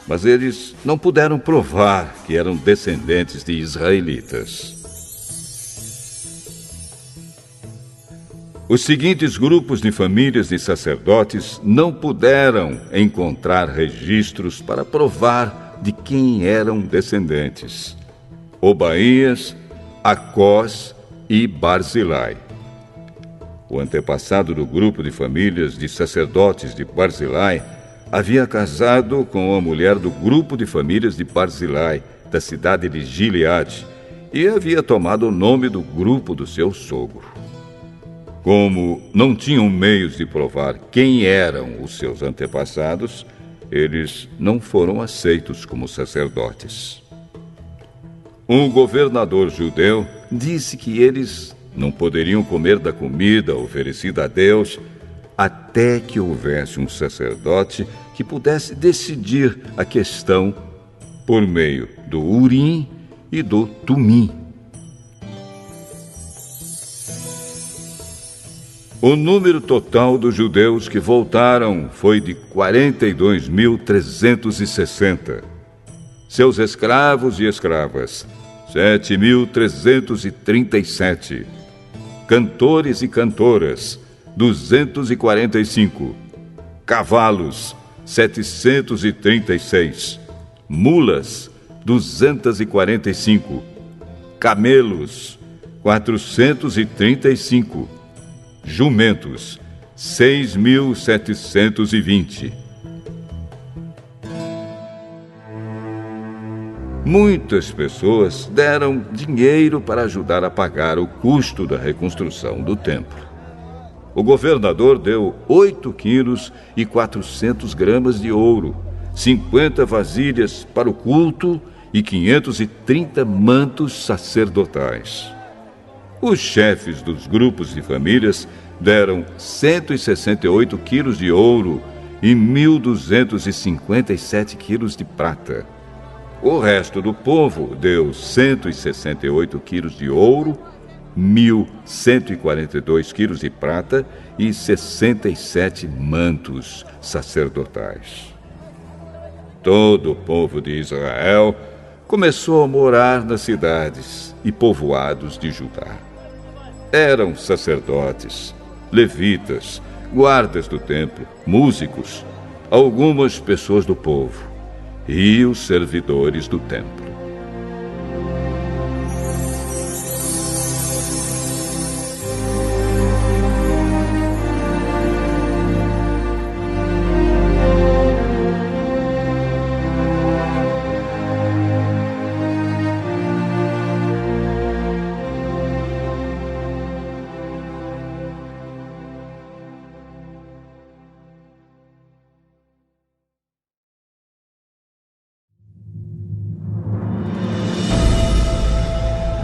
Mas eles não puderam provar que eram descendentes de israelitas. Os seguintes grupos de famílias de sacerdotes não puderam encontrar registros para provar de quem eram descendentes: Obaías, Acós e Barzilai. O antepassado do grupo de famílias de sacerdotes de Barzilai havia casado com a mulher do grupo de famílias de Barzilai, da cidade de Gileade, e havia tomado o nome do grupo do seu sogro. Como não tinham meios de provar quem eram os seus antepassados, eles não foram aceitos como sacerdotes. Um governador judeu disse que eles não poderiam comer da comida oferecida a Deus até que houvesse um sacerdote que pudesse decidir a questão por meio do Urim e do Tumim. O número total dos judeus que voltaram foi de 42.360. Seus escravos e escravas, 7.337. Cantores e cantoras, 245. Cavalos, 736. Mulas, 245. Camelos, 435. Jumentos, 6.720. Muitas pessoas deram dinheiro para ajudar a pagar o custo da reconstrução do templo. O governador deu 8 quilos e 400 gramas de ouro, 50 vasilhas para o culto e 530 mantos sacerdotais. Os chefes dos grupos de famílias deram 168 quilos de ouro e 1.257 quilos de prata. O resto do povo deu 168 quilos de ouro, 1.142 quilos de prata e 67 mantos sacerdotais. Todo o povo de Israel começou a morar nas cidades e povoados de Judá. Eram sacerdotes, levitas, guardas do templo, músicos, algumas pessoas do povo e os servidores do templo.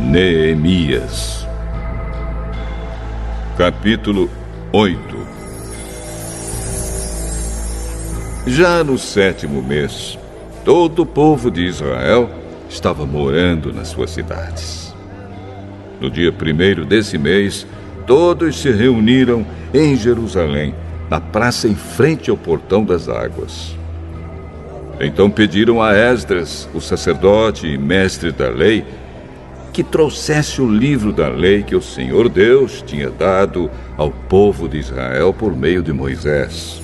Neemias. Capítulo 8. Já no 7º mês, todo o povo de Israel estava morando nas suas cidades. No dia 1º desse mês, todos se reuniram em Jerusalém, na praça em frente ao Portão das Águas. Então pediram a Esdras, o sacerdote e mestre da lei, que trouxesse o livro da lei que o Senhor Deus tinha dado ao povo de Israel por meio de Moisés.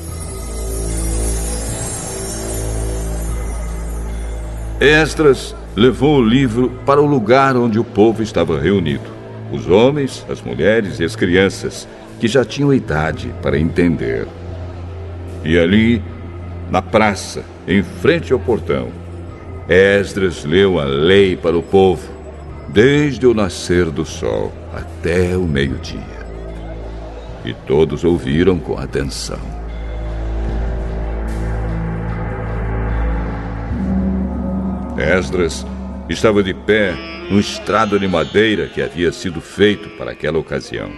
Esdras levou o livro para o lugar onde o povo estava reunido, os homens, as mulheres e as crianças, que já tinham idade para entender. E ali, na praça, em frente ao portão, Esdras leu a lei para o povo, desde o nascer do sol até o meio-dia. E todos ouviram com atenção. Esdras estava de pé no estrado de madeira que havia sido feito para aquela ocasião.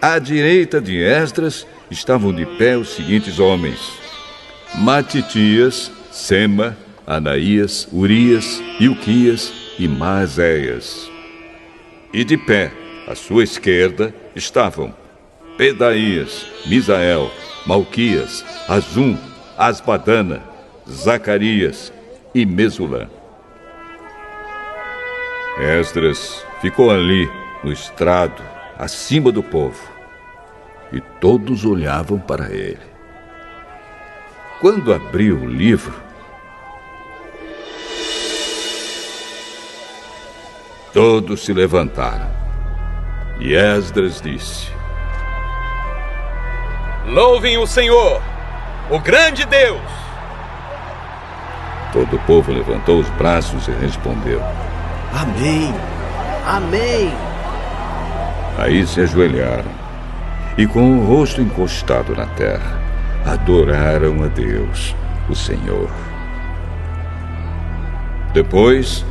À direita de Esdras estavam de pé os seguintes homens: Matitias, Sema, Anaías, Urias, Ilquias e Maazéias. E de pé, à sua esquerda, estavam Pedaías, Misael, Malquias, Azum, Asbadana, Zacarias e Mesulã. Esdras ficou ali, no estrado, acima do povo, e todos olhavam para ele. Quando abriu o livro, todos se levantaram, e Esdras disse: Louvem o Senhor, o grande Deus! Todo o povo levantou os braços e respondeu: Amém! Amém! Aí se ajoelharam e, com o rosto encostado na terra, adoraram a Deus, o Senhor. Depois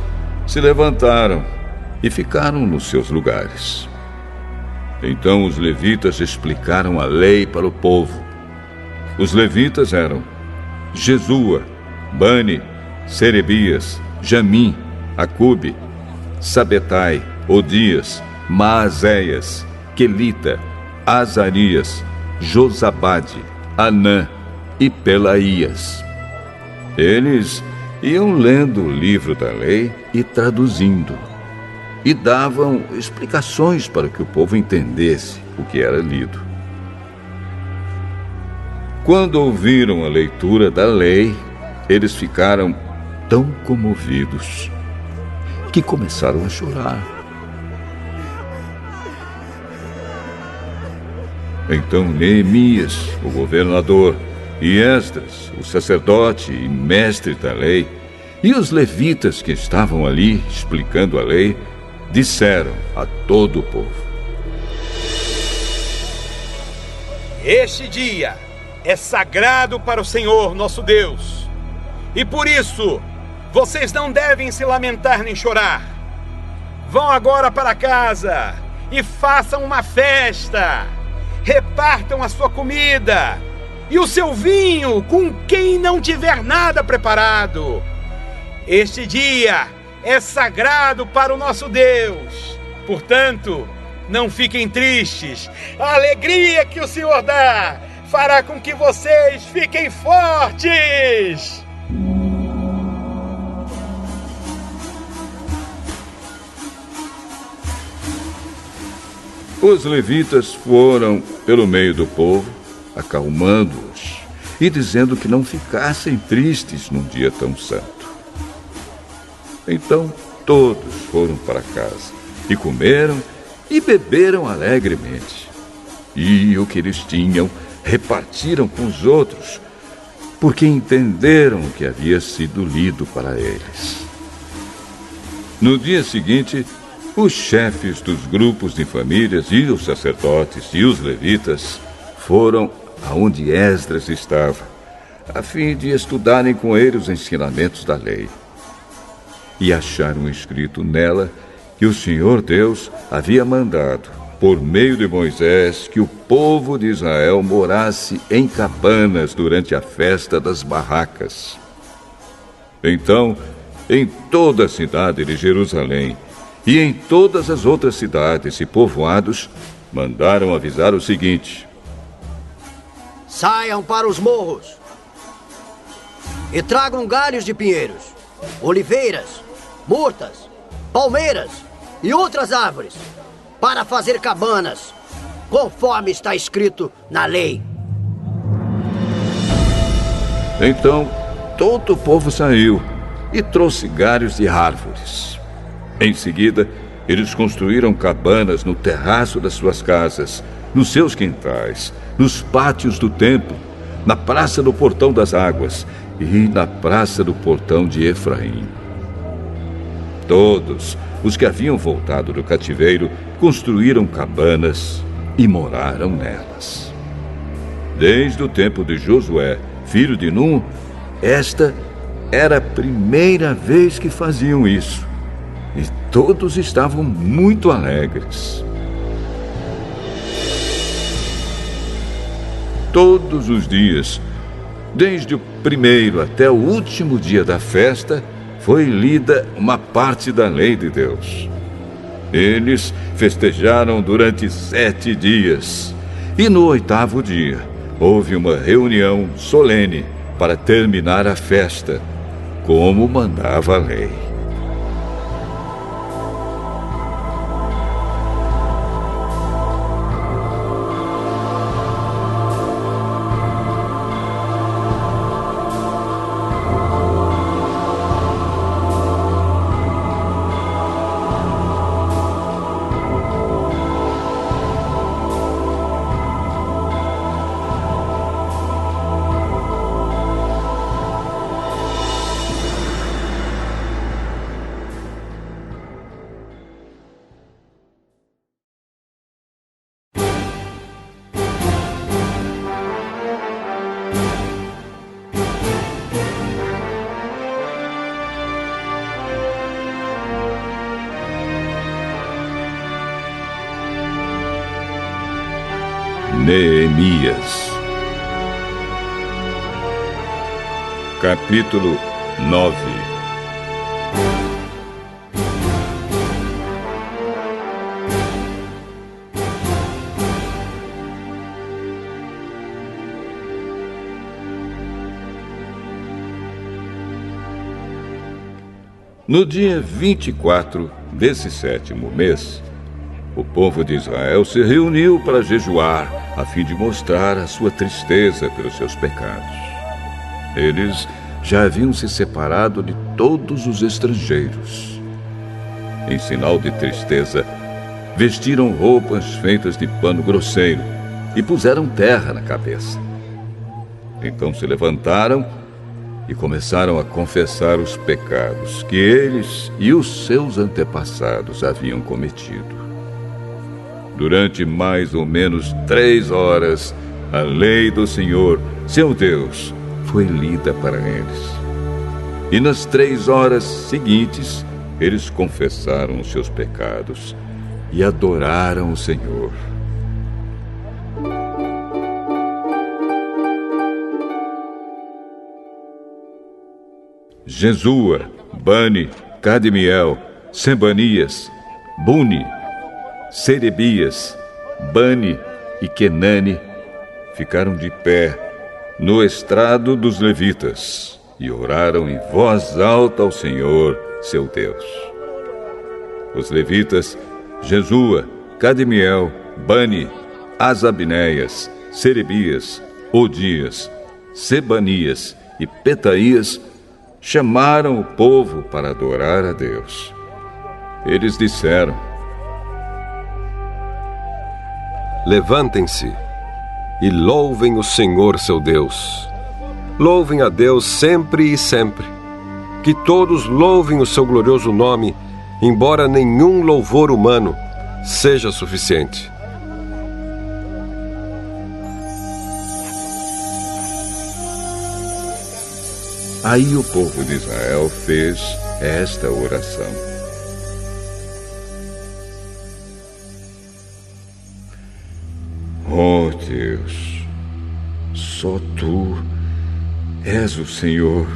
se levantaram e ficaram nos seus lugares. Então os levitas explicaram a lei para o povo. Os levitas eram Jesua, Bani, Serebias, Jamim, Acube, Sabetai, Odias, Maazéias, Quelita, Azarias, Josabade, Anã e Pelaías. Eles iam lendo o livro da lei e traduzindo, e davam explicações para que o povo entendesse o que era lido. Quando ouviram a leitura da lei, eles ficaram tão comovidos que começaram a chorar. Então Neemias, o governador, e Esdras, o sacerdote e mestre da lei, e os levitas que estavam ali explicando a lei, disseram a todo o povo: Este dia é sagrado para o Senhor nosso Deus, e por isso vocês não devem se lamentar nem chorar. Vão agora para casa e façam uma festa. Repartam a sua comida e o seu vinho com quem não tiver nada preparado. Este dia é sagrado para o nosso Deus. Portanto, não fiquem tristes. A alegria que o Senhor dá fará com que vocês fiquem fortes. Os levitas foram pelo meio do povo, acalmando-os e dizendo que não ficassem tristes num dia tão santo. Então todos foram para casa e comeram e beberam alegremente. E o que eles tinham repartiram com os outros, porque entenderam o que havia sido lido para eles. No dia seguinte, os chefes dos grupos de famílias e os sacerdotes e os levitas foram aonde Esdras estava, a fim de estudarem com ele os ensinamentos da lei. E acharam escrito nela que o Senhor Deus havia mandado, por meio de Moisés, que o povo de Israel morasse em cabanas durante a festa das barracas. Então, em toda a cidade de Jerusalém e em todas as outras cidades e povoados, mandaram avisar o seguinte: saiam para os morros e tragam galhos de pinheiros, oliveiras, murtas, palmeiras e outras árvores, para fazer cabanas, conforme está escrito na lei. Então, todo o povo saiu e trouxe galhos de árvores. Em seguida, eles construíram cabanas no terraço das suas casas, nos seus quintais, nos pátios do templo, na praça do Portão das Águas e na praça do Portão de Efraim. Todos os que haviam voltado do cativeiro construíram cabanas e moraram nelas. Desde o tempo de Josué, filho de Num, esta era a primeira vez que faziam isso. E todos estavam muito alegres. Todos os dias, desde o primeiro até o último dia da festa, foi lida uma parte da lei de Deus. Eles festejaram durante 7 dias. E no 8º dia, houve uma reunião solene para terminar a festa, como mandava a lei. Neemias. Capítulo 9. No dia 24 desse 7º mês, o povo de Israel se reuniu para jejuar, a fim de mostrar a sua tristeza pelos seus pecados. Eles já haviam se separado de todos os estrangeiros. Em sinal de tristeza, vestiram roupas feitas de pano grosseiro e puseram terra na cabeça. Então se levantaram e começaram a confessar os pecados que eles e os seus antepassados haviam cometido. Durante mais ou menos 3 horas, a lei do Senhor, seu Deus, foi lida para eles. E nas 3 horas seguintes, eles confessaram os seus pecados e adoraram o Senhor. Jesua, Bani, Cadmiel, Sebanias, Buni, Serebias, Bani e Kenani ficaram de pé no estrado dos levitas e oraram em voz alta ao Senhor, seu Deus. Os levitas, Jesua, Cadmiel, Bani, Asabneias, Serebias, Odias, Sebanias e Petaías, chamaram o povo para adorar a Deus. Eles disseram: levantem-se e louvem o Senhor seu Deus. Louvem a Deus sempre e sempre. Que todos louvem o seu glorioso nome, embora nenhum louvor humano seja suficiente. Aí o povo de Israel fez esta oração: Deus, só Tu és o Senhor.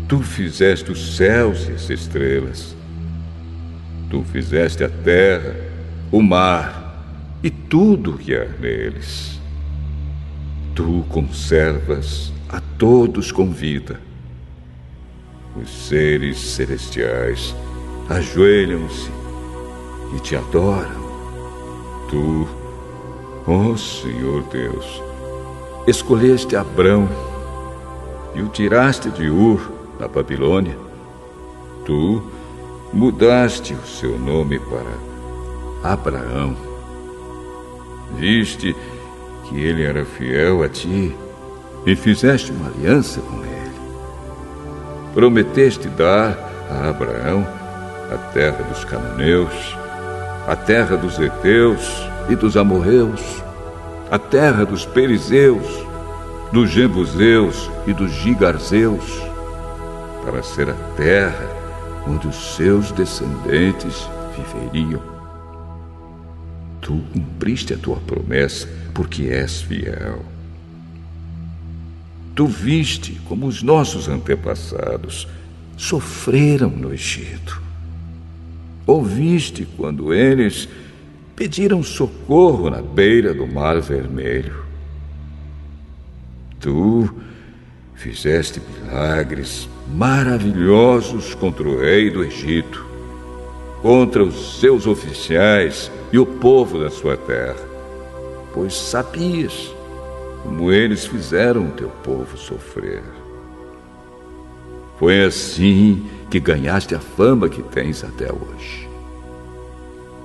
Tu fizeste os céus e as estrelas. Tu fizeste a terra, o mar e tudo o que há neles. Tu conservas a todos com vida. Os seres celestiais ajoelham-se e te adoram. Tu, ó Senhor Deus, escolheste Abrão e o tiraste de Ur, na Babilônia. Tu mudaste o seu nome para Abraão. Viste que ele era fiel a ti e fizeste uma aliança com ele. Prometeste dar a Abraão a terra dos cananeus, a terra dos heteus e dos amorreus, a terra dos perizeus, dos jebuseus e dos gigarzeus, para ser a terra onde os seus descendentes viveriam. Tu cumpriste a tua promessa, porque és fiel. Tu viste como os nossos antepassados sofreram no Egito. Ouviste quando eles pediram socorro na beira do Mar Vermelho. Tu fizeste milagres maravilhosos contra o rei do Egito, contra os seus oficiais e o povo da sua terra, pois sabias como eles fizeram o teu povo sofrer. Foi assim que ganhaste a fama que tens até hoje.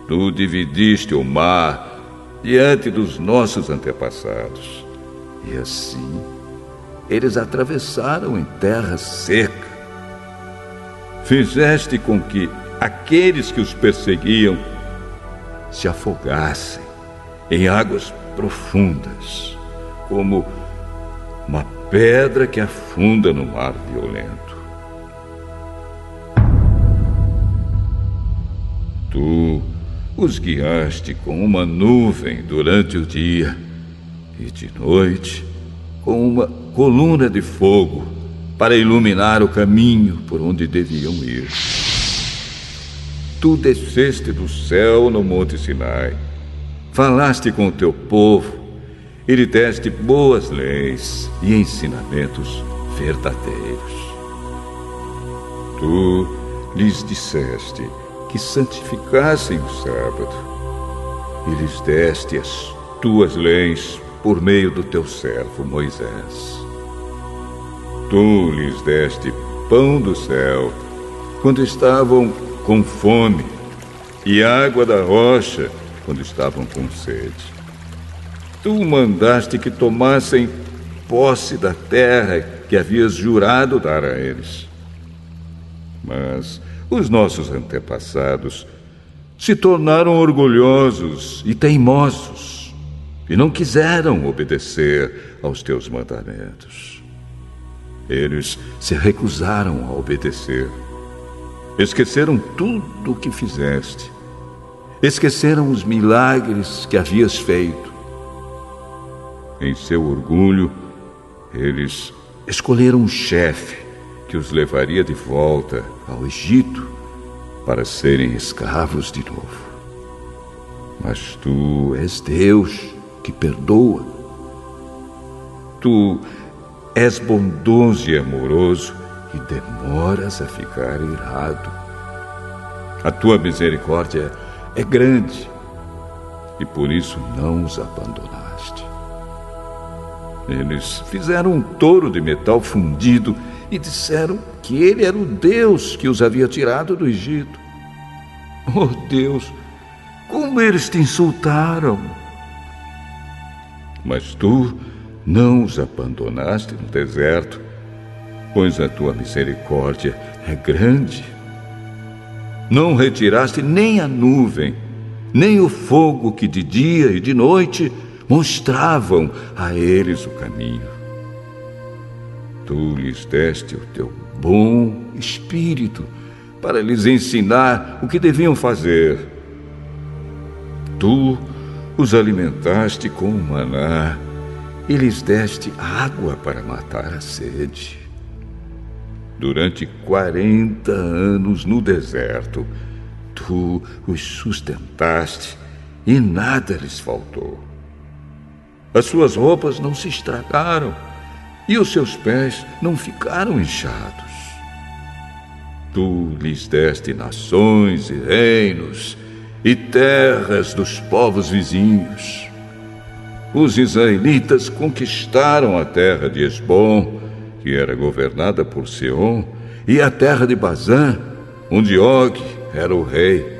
Tu dividiste o mar diante dos nossos antepassados, e assim eles atravessaram em terra seca. Fizeste com que aqueles que os perseguiam se afogassem em águas profundas, como uma pedra que afunda no mar violento. Tu os guiaste com uma nuvem durante o dia e de noite com uma coluna de fogo para iluminar o caminho por onde deviam ir. Tu desceste do céu no Monte Sinai, falaste com o teu povo e lhe deste boas leis e ensinamentos verdadeiros. Tu lhes disseste que santificassem o sábado e lhes deste as tuas leis por meio do teu servo Moisés. Tu lhes deste pão do céu quando estavam com fome e água da rocha quando estavam com sede. Tu mandaste que tomassem posse da terra que havias jurado dar a eles. Mas os nossos antepassados se tornaram orgulhosos e teimosos e não quiseram obedecer aos teus mandamentos. Eles se recusaram a obedecer. Esqueceram tudo o que fizeste. Esqueceram os milagres que havias feito. Em seu orgulho, eles escolheram um chefe que os levaria de volta ao Egito para serem escravos de novo. Mas tu és Deus que perdoa. Tu és bondoso e amoroso e demoras a ficar irado. A tua misericórdia é grande e por isso não os abandonaste. Eles fizeram um touro de metal fundido e disseram que ele era o Deus que os havia tirado do Egito. Oh Deus, como eles te insultaram! Mas tu não os abandonaste no deserto, pois a tua misericórdia é grande. Não retiraste nem a nuvem, nem o fogo que de dia e de noite mostravam a eles o caminho. Tu lhes deste o teu bom espírito para lhes ensinar o que deviam fazer. Tu os alimentaste com o maná e lhes deste água para matar a sede. Durante 40 anos no deserto, tu os sustentaste e nada lhes faltou. As suas roupas não se estragaram e os seus pés não ficaram inchados. Tu lhes deste nações e reinos e terras dos povos vizinhos. Os israelitas conquistaram a terra de Esbom, que era governada por Seom, e a terra de Bazã, onde Og era o rei.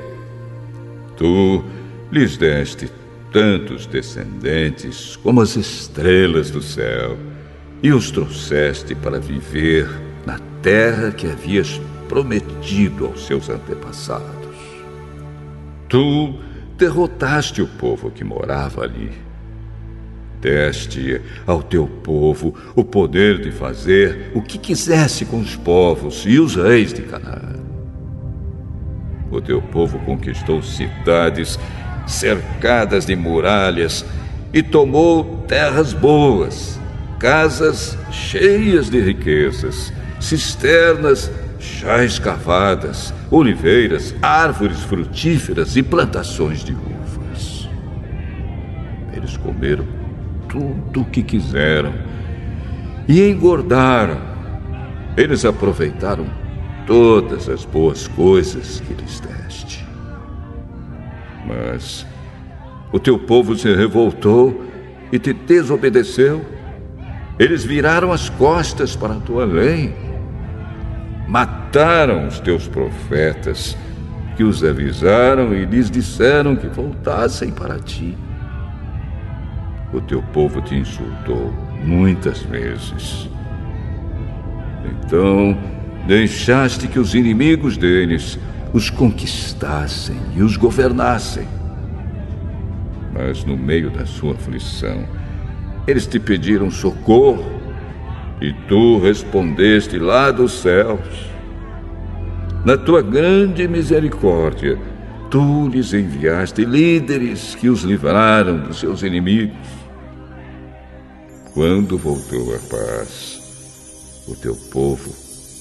Tu lhes deste tantos descendentes como as estrelas do céu, e os trouxeste para viver na terra que havias prometido aos seus antepassados. Tu derrotaste o povo que morava ali. Deste ao teu povo o poder de fazer o que quisesse com os povos e os reis de Canaã. O teu povo conquistou cidades cercadas de muralhas e tomou terras boas, casas cheias de riquezas, cisternas já escavadas, oliveiras, árvores frutíferas e plantações de uvas. Eles comeram tudo o que quiseram e engordaram. Eles aproveitaram todas as boas coisas que lhes deste. Mas o teu povo se revoltou e te desobedeceu. Eles viraram as costas para a tua lei. Mataram os teus profetas, que os avisaram e lhes disseram que voltassem para ti. O teu povo te insultou muitas vezes. Então, deixaste que os inimigos deles os conquistassem e os governassem. Mas no meio da sua aflição, eles te pediram socorro, e tu respondeste lá dos céus. Na tua grande misericórdia, tu lhes enviaste líderes que os livraram dos seus inimigos. Quando voltou a paz, o teu povo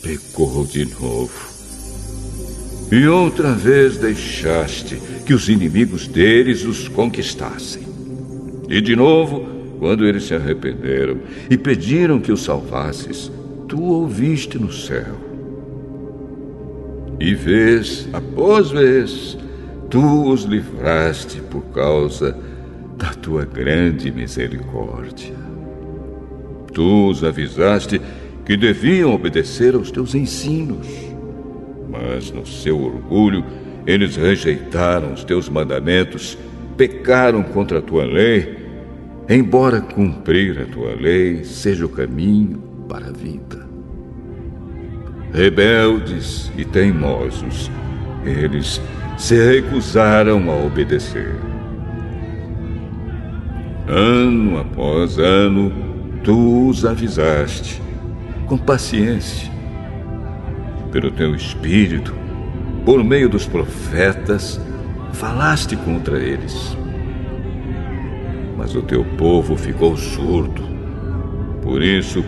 pecou de novo. E outra vez deixaste que os inimigos deles os conquistassem. E de novo, quando eles se arrependeram e pediram que os salvasses, tu ouviste no céu. E vez após vez, tu os livraste por causa da tua grande misericórdia. Tu os avisaste que deviam obedecer aos teus ensinos, mas no seu orgulho eles rejeitaram os teus mandamentos, pecaram contra a tua lei, embora cumprir a tua lei seja o caminho para a vida. Rebeldes e teimosos, eles se recusaram a obedecer. Ano após ano, tu os avisaste, com paciência. Pelo teu espírito, por meio dos profetas, falaste contra eles. Mas o teu povo ficou surdo. Por isso,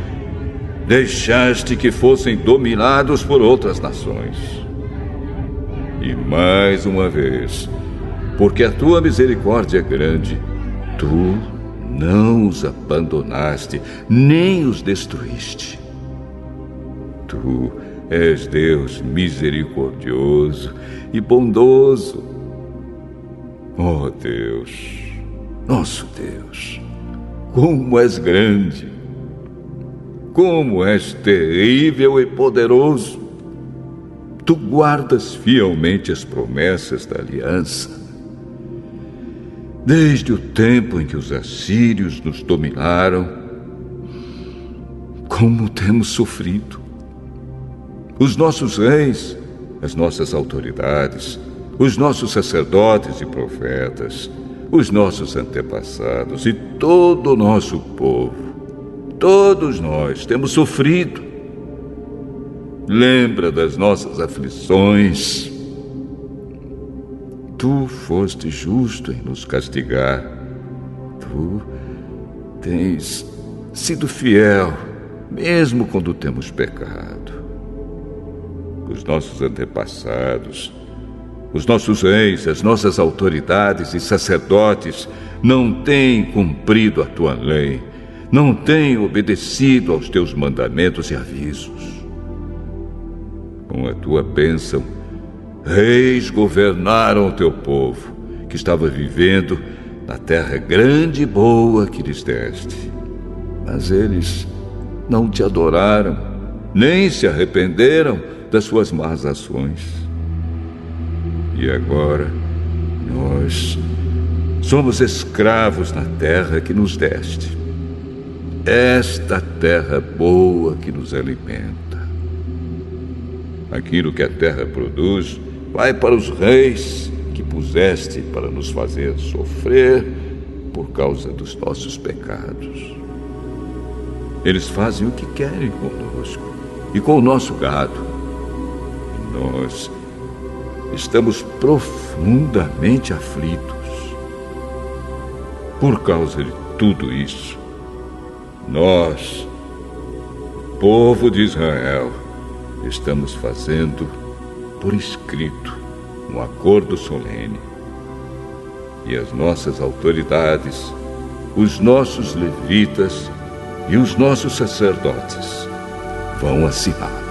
deixaste que fossem dominados por outras nações. E mais uma vez, porque a tua misericórdia é grande, tu não os abandonaste, nem os destruíste. Tu és Deus misericordioso e bondoso. Ó Deus, nosso Deus, como és grande, como és terrível e poderoso. Tu guardas fielmente as promessas da aliança. Desde o tempo em que os assírios nos dominaram, como temos sofrido. Os nossos reis, as nossas autoridades, os nossos sacerdotes e profetas, os nossos antepassados e todo o nosso povo, todos nós temos sofrido. Lembra das nossas aflições. Tu foste justo em nos castigar povo, tens sido fiel, mesmo quando temos pecado. Os nossos antepassados, os nossos reis, as nossas autoridades e sacerdotes não têm cumprido a tua lei, não têm obedecido aos teus mandamentos e avisos. Com a tua bênção, reis governaram o teu povo, que estava vivendo na terra grande e boa que lhes deste. Mas eles não te adoraram, nem se arrependeram das suas más ações. E agora, nós somos escravos na terra que nos deste, esta terra boa que nos alimenta. Aquilo que a terra produz vai para os reis que puseste para nos fazer sofrer por causa dos nossos pecados. Eles fazem o que querem conosco e com o nosso gado. E nós estamos profundamente aflitos. Por causa de tudo isso, nós, o povo de Israel, estamos fazendo por escrito um acordo solene. E as nossas autoridades, os nossos levitas e os nossos sacerdotes vão assinar.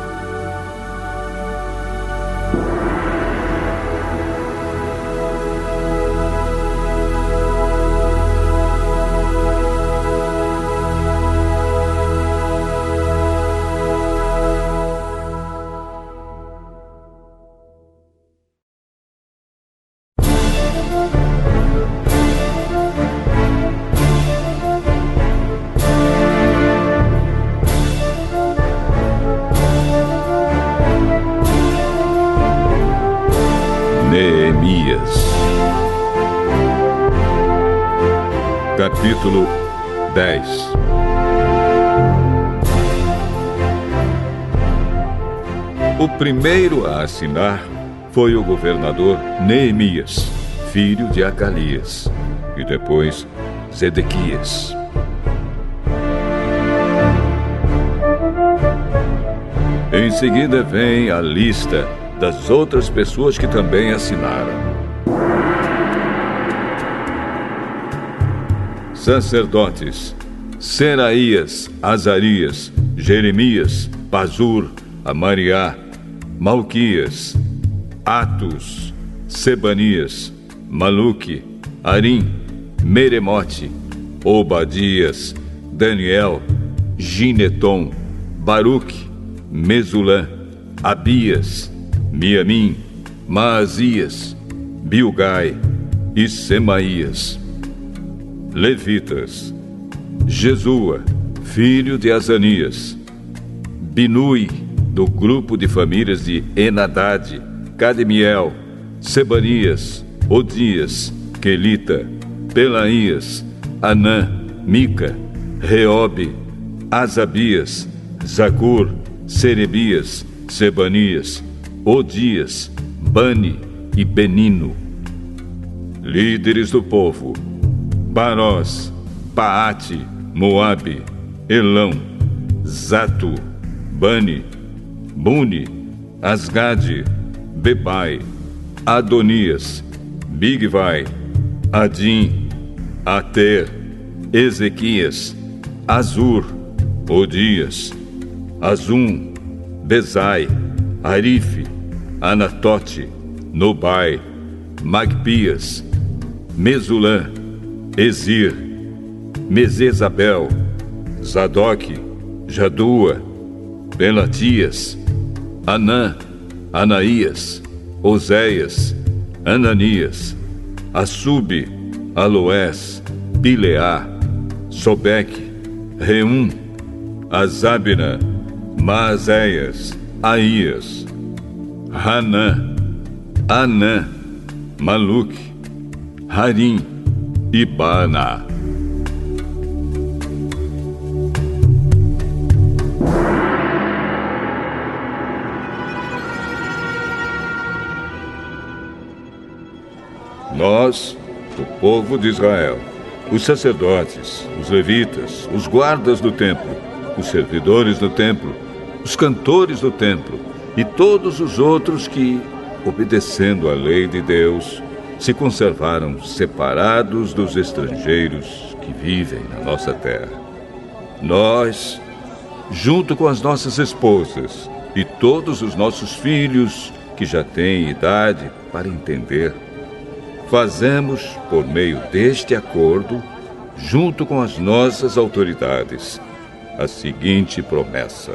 Capítulo 10. O primeiro a assinar foi o governador Neemias, filho de Acalias, e depois Zedequias. Em seguida vem a lista das outras pessoas que também assinaram. Sacerdotes: Seraías, Azarias, Jeremias, Pazur, Amariá, Malquias, Atus, Sebanias, Maluque, Arim, Meremote, Obadias, Daniel, Gineton, Baruque, Mesulã, Abias, Miamim, Maazias, Bilgai e Semaías. Levitas: Jesua, filho de Azanias, Binui, do grupo de famílias de Enadade, Cadmiel, Sebanias, Odias, Quelita, Pelaías, Anã, Mica, Reobe, Asabias, Zacur, Serebias, Sebanias, Odias, Bani e Benino. Líderes do povo: Barós, Paate, Moabe, Elão, Zato, Bani, Buni, Asgade, Bebai, Adonias, Bigvai, Adim, Ater, Ezequias, Azur, Odias, Azum, Bezai, Arife, Anatote, Nobai, Magpias, Mesulã, Ezir, Mesezabel, Zadok, Jadua, Pelatias, Anã, Anaías, Oséias, Ananias, Assube, Aloés, Pileá, Sobeque, Reum, Azabina, Maazéias, Aías, Hanã, Anã, Maluque, Harim e Bana. Nós, o povo de Israel, os sacerdotes, os levitas, os guardas do templo, os servidores do templo, os cantores do templo e todos os outros que, obedecendo à lei de Deus, se conservaram separados dos estrangeiros que vivem na nossa terra. Nós, junto com as nossas esposas e todos os nossos filhos que já têm idade para entender, fazemos, por meio deste acordo, junto com as nossas autoridades, a seguinte promessa: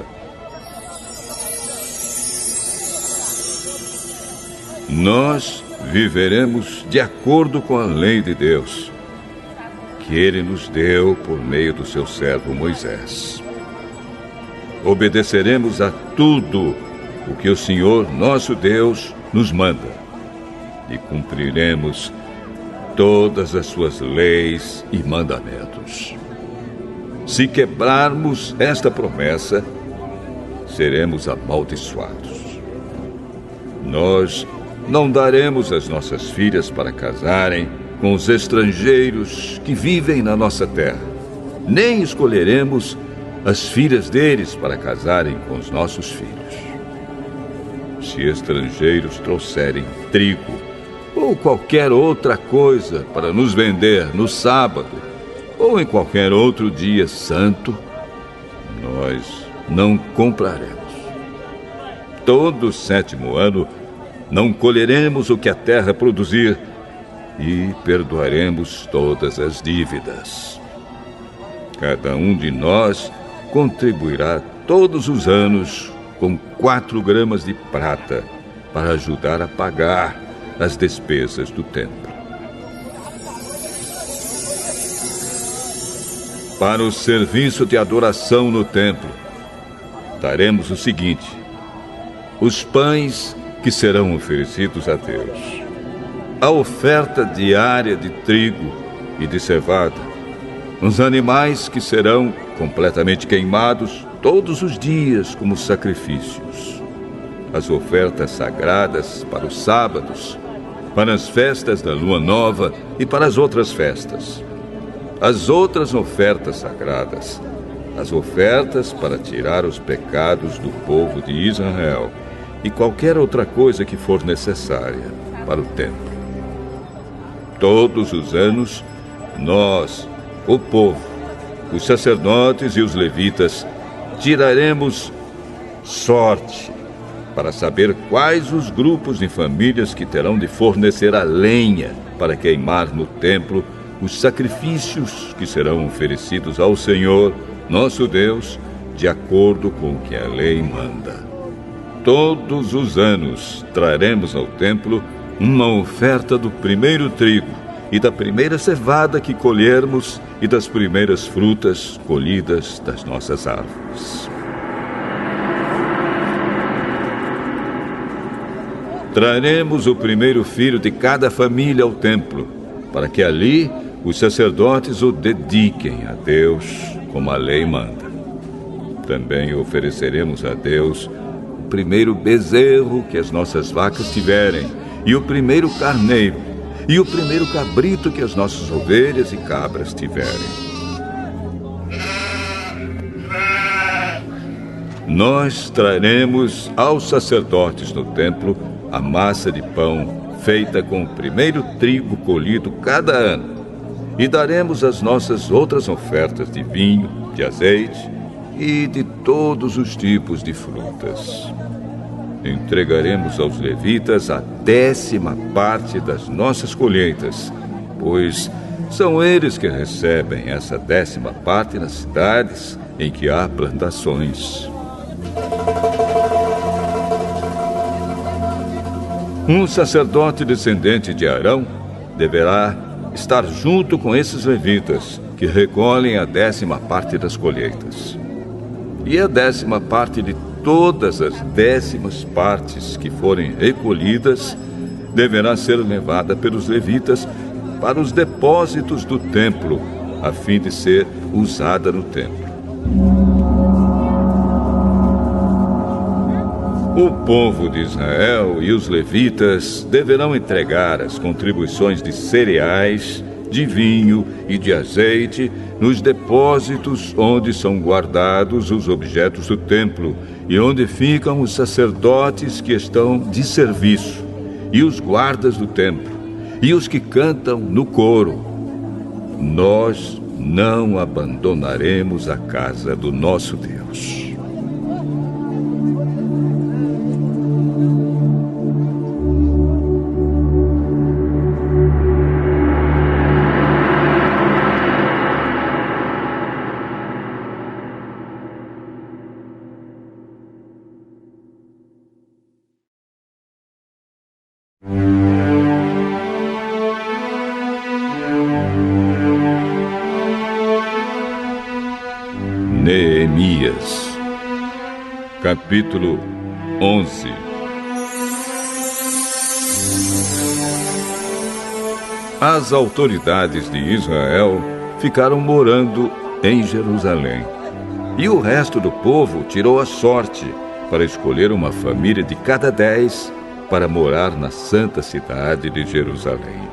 nós viveremos de acordo com a lei de Deus, que Ele nos deu por meio do seu servo Moisés. Obedeceremos a tudo o que o Senhor, nosso Deus, nos manda, e cumpriremos todas as suas leis e mandamentos. Se quebrarmos esta promessa, seremos amaldiçoados. Nós não daremos as nossas filhas para casarem com os estrangeiros que vivem na nossa terra, nem escolheremos as filhas deles para casarem com os nossos filhos. Se estrangeiros trouxerem trigo ou qualquer outra coisa para nos vender no sábado ou em qualquer outro dia santo, nós não compraremos. Todo 7º ano não colheremos o que a terra produzir e perdoaremos todas as dívidas. Cada um de nós contribuirá todos os anos com 4 gramas de prata para ajudar a pagar as despesas do templo. Para o serviço de adoração no templo, daremos o seguinte: os pães que serão oferecidos a Deus, a oferta diária de trigo e de cevada, os animais que serão completamente queimados todos os dias como sacrifícios, as ofertas sagradas para os sábados, para as festas da lua nova e para as outras festas, as outras ofertas sagradas, as ofertas para tirar os pecados do povo de Israel e qualquer outra coisa que for necessária para o templo. Todos os anos, nós, o povo, os sacerdotes e os levitas, tiraremos sorte para saber quais os grupos de famílias que terão de fornecer a lenha para queimar no templo os sacrifícios que serão oferecidos ao Senhor, nosso Deus, de acordo com o que a lei manda. Todos os anos traremos ao templo uma oferta do primeiro trigo e da primeira cevada que colhermos e das primeiras frutas colhidas das nossas árvores. Traremos o primeiro filho de cada família ao templo, para que ali os sacerdotes o dediquem a Deus, como a lei manda. Também ofereceremos a Deus o primeiro bezerro que as nossas vacas tiverem, e o primeiro carneiro, e o primeiro cabrito que as nossas ovelhas e cabras tiverem. Nós traremos aos sacerdotes no templo a massa de pão feita com o primeiro trigo colhido cada ano, e daremos as nossas outras ofertas de vinho, de azeite e de todos os tipos de frutas. Entregaremos aos levitas a 10ª parte das nossas colheitas, pois são eles que recebem essa 10ª parte nas cidades em que há plantações. Um sacerdote descendente de Arão deverá estar junto com esses levitas que recolhem a 10ª parte das colheitas. E a 10ª parte de todas as 10ª partes que forem recolhidas deverá ser levada pelos levitas para os depósitos do templo, a fim de ser usada no templo. O povo de Israel e os levitas deverão entregar as contribuições de cereais, de vinho e de azeite nos depósitos onde são guardados os objetos do templo e onde ficam os sacerdotes que estão de serviço, e os guardas do templo, e os que cantam no coro. Nós não abandonaremos a casa do nosso Deus. Neemias, capítulo 11. As autoridades de Israel ficaram morando em Jerusalém, e o resto do povo tirou a sorte para escolher uma família de cada 10 para morar na santa cidade de Jerusalém.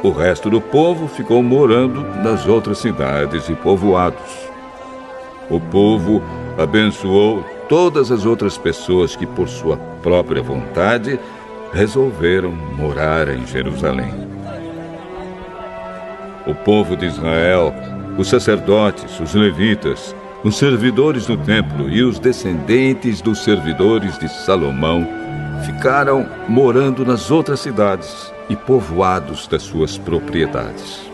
O resto do povo ficou morando nas outras cidades e povoados. O povo abençoou todas as outras pessoas que, por sua própria vontade, resolveram morar em Jerusalém. O povo de Israel, os sacerdotes, os levitas, os servidores do templo e os descendentes dos servidores de Salomão ficaram morando nas outras cidades e povoados das suas propriedades.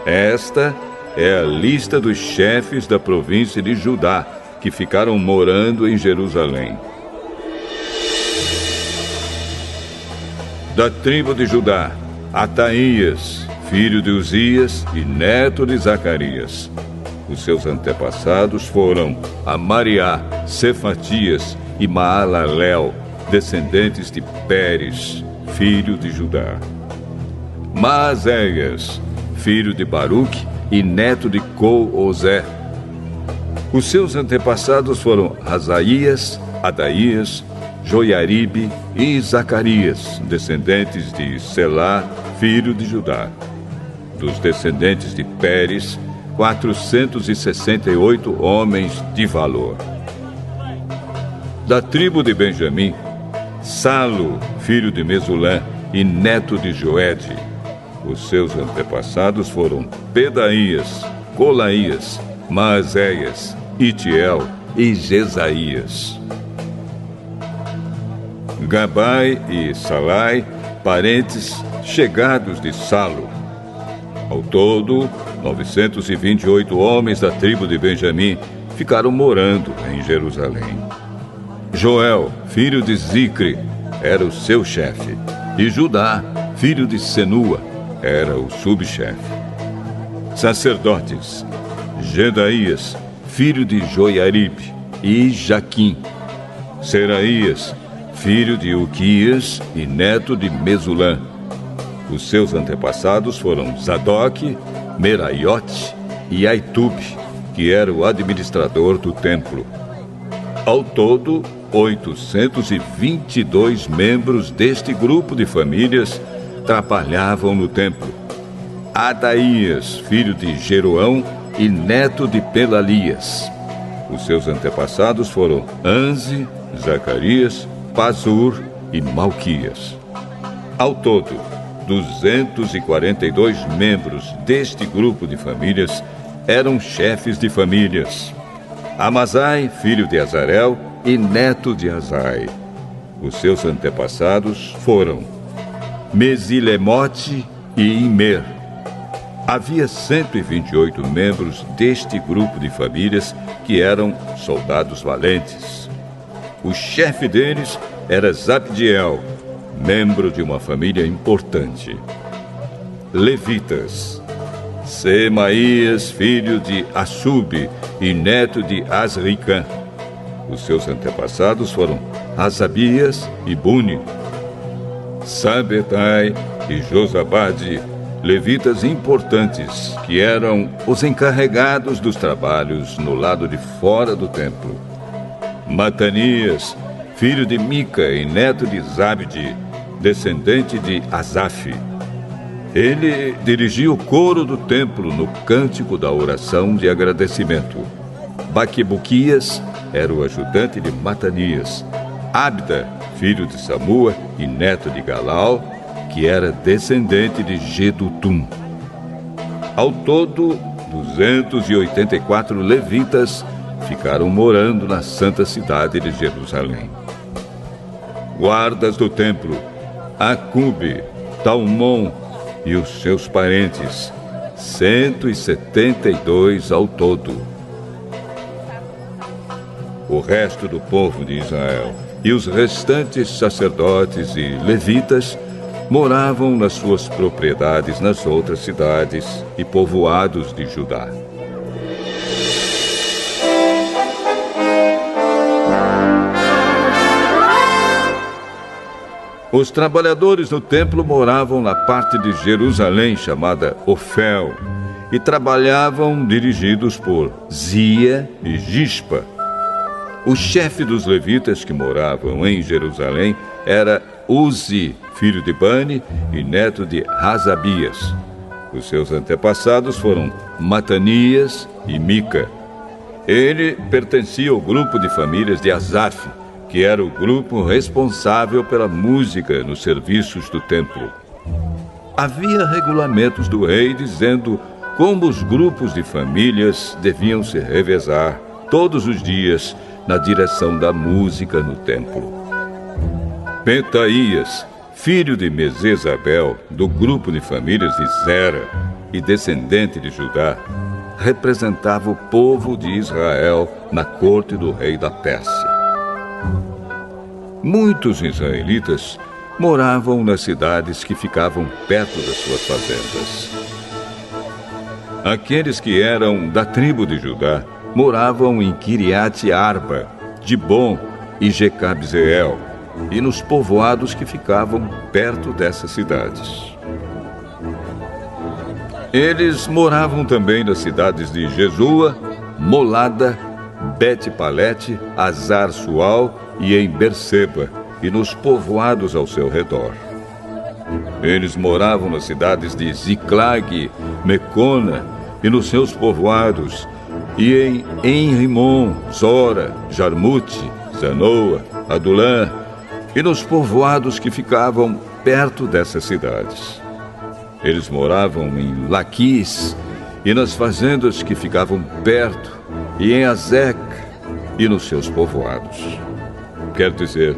Esta é a lista dos chefes da província de Judá que ficaram morando em Jerusalém. Da tribo de Judá, Ataías, filho de Uzias e neto de Zacarias. Os seus antepassados foram Amariá, Cefatias e Maalalel, descendentes de Pérez, filho de Judá. Maazéias, filho de Baruque e neto de Col-Ozé. Os seus antepassados foram Asaías, Adaías, Joiaribe e Zacarias, descendentes de Selá, filho de Judá. Dos descendentes de Pérez, 468 homens de valor. Da tribo de Benjamim, Salo, filho de Mesulã e neto de Joede. Os seus antepassados foram Pedaías, Colaías, Maazéias, Itiel e Jesaías. Gabai e Salai, parentes chegados de Salo. Ao todo, 928 homens da tribo de Benjamim ficaram morando em Jerusalém. Joel, filho de Zicre, era o seu chefe, e Judá, filho de Senua, era o subchefe. Sacerdotes: Gedaías, filho de Joiaribe, e Jaquim. Seraías, filho de Uquias e neto de Mesulã. Os seus antepassados foram Zadoque, Meraiote e Aitube, que era o administrador do templo. Ao todo, 822 membros deste grupo de famílias trabalhavam no templo. Adaías, filho de Jeroão e neto de Pelalias. Os seus antepassados foram Anze, Zacarias, Pazur e Malquias. Ao todo, 242 membros deste grupo de famílias eram chefes de famílias. Amazai, filho de Azarel e neto de Azai. Os seus antepassados foram Mesilemote e Imer. Havia 128 membros deste grupo de famílias que eram soldados valentes. O chefe deles era Zabdiel, membro de uma família importante. Levitas: Semaías, filho de Assub e neto de Asricã. Os seus antepassados foram Asabias e Buni. Sabetai e Josabade, levitas importantes, que eram os encarregados dos trabalhos no lado de fora do templo. Matanias, filho de Mica e neto de Zabde, descendente de Asaf. Ele dirigia o coro do templo no cântico da oração de agradecimento. Baquebuquias era o ajudante de Matanias. Abda, filho de Samua e neto de Galal, que era descendente de Gedutum. Ao todo, 284 levitas ficaram morando na santa cidade de Jerusalém. Guardas do templo, Acube, Talmon e os seus parentes, 172 ao todo. O resto do povo de Israel e os restantes sacerdotes e levitas moravam nas suas propriedades nas outras cidades e povoados de Judá. Os trabalhadores no templo moravam na parte de Jerusalém chamada Ofel e trabalhavam dirigidos por Zia e Gispa. O chefe dos levitas que moravam em Jerusalém era Uzi, filho de Bani e neto de Razabias. Os seus antepassados foram Matanias e Mica. Ele pertencia ao grupo de famílias de Asaf, que era o grupo responsável pela música nos serviços do templo. Havia regulamentos do rei dizendo como os grupos de famílias deviam se revezar todos os dias na direção da música no templo. Petaías, filho de Mesezabel, do grupo de famílias de Zera e descendente de Judá, representava o povo de Israel na corte do rei da Pérsia. Muitos israelitas moravam nas cidades que ficavam perto das suas fazendas. Aqueles que eram da tribo de Judá moravam em Kiriat Arba, Dibon e Jecabzeel, e nos povoados que ficavam perto dessas cidades. Eles moravam também nas cidades de Jesua, Molada, Bet-Palete, Azar-Sual e em Berseba, e nos povoados ao seu redor. Eles moravam nas cidades de Ziclag, Mecona e nos seus povoados, e em Enrimon, Zora, Jarmute, Zanoa, Adulã, e nos povoados que ficavam perto dessas cidades. Eles moravam em Laquis e nas fazendas que ficavam perto, e em Azec e nos seus povoados. Quer dizer,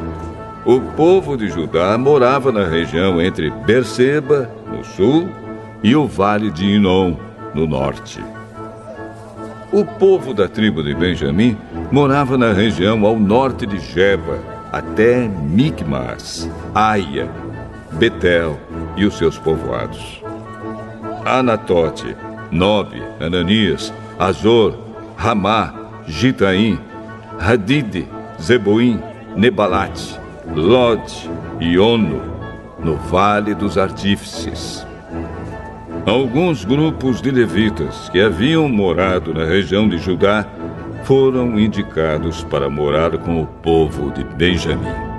o povo de Judá morava na região entre Berseba, no sul, e o vale de Inom, no norte. O povo da tribo de Benjamim morava na região ao norte de Geba, até Micmas, Aia, Betel e os seus povoados. Anatote, Nobe, Ananias, Azor, Ramá, Gitaim, Hadide, Zeboim, Nebalate, Lod e Ono, no Vale dos Artífices. Alguns grupos de levitas que haviam morado na região de Judá foram indicados para morar com o povo de Benjamim.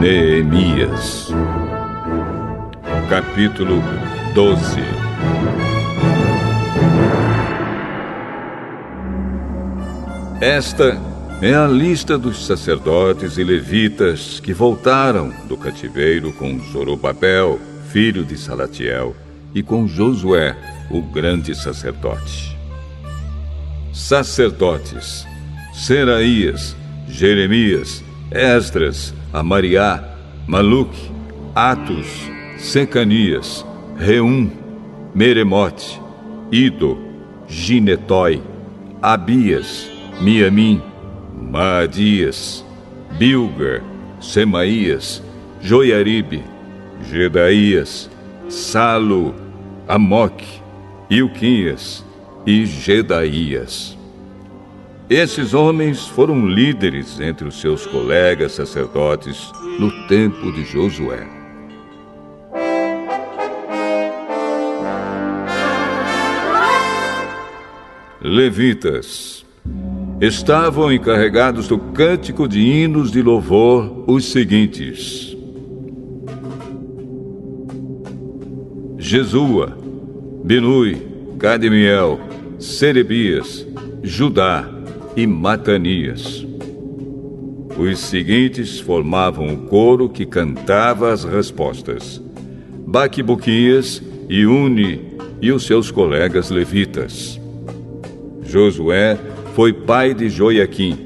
Neemias, capítulo 12. Esta é a lista dos sacerdotes e levitas que voltaram do cativeiro com Zorobabel, filho de Salatiel, e com Josué, o grande sacerdote. Sacerdotes: Seraías, Jeremias, Esdras, Amariá, Maluque, Atos, Secanias, Reum, Meremote, Ido, Ginetói, Abias, Miamim, Maadias, Bilga, Semaías, Joiaribe, Gedaías, Salo, Amoque, Ilquias e Jedaías. Esses homens foram líderes entre os seus colegas sacerdotes no tempo de Josué. Levitas estavam encarregados do cântico de hinos de louvor os seguintes: Jesua, Binui, Cadmiel, Serebias, Judá e Matanias. Os seguintes formavam o coro que cantava as respostas: Baquibuquias e Uni e os seus colegas levitas. Josué foi pai de Joiaquim.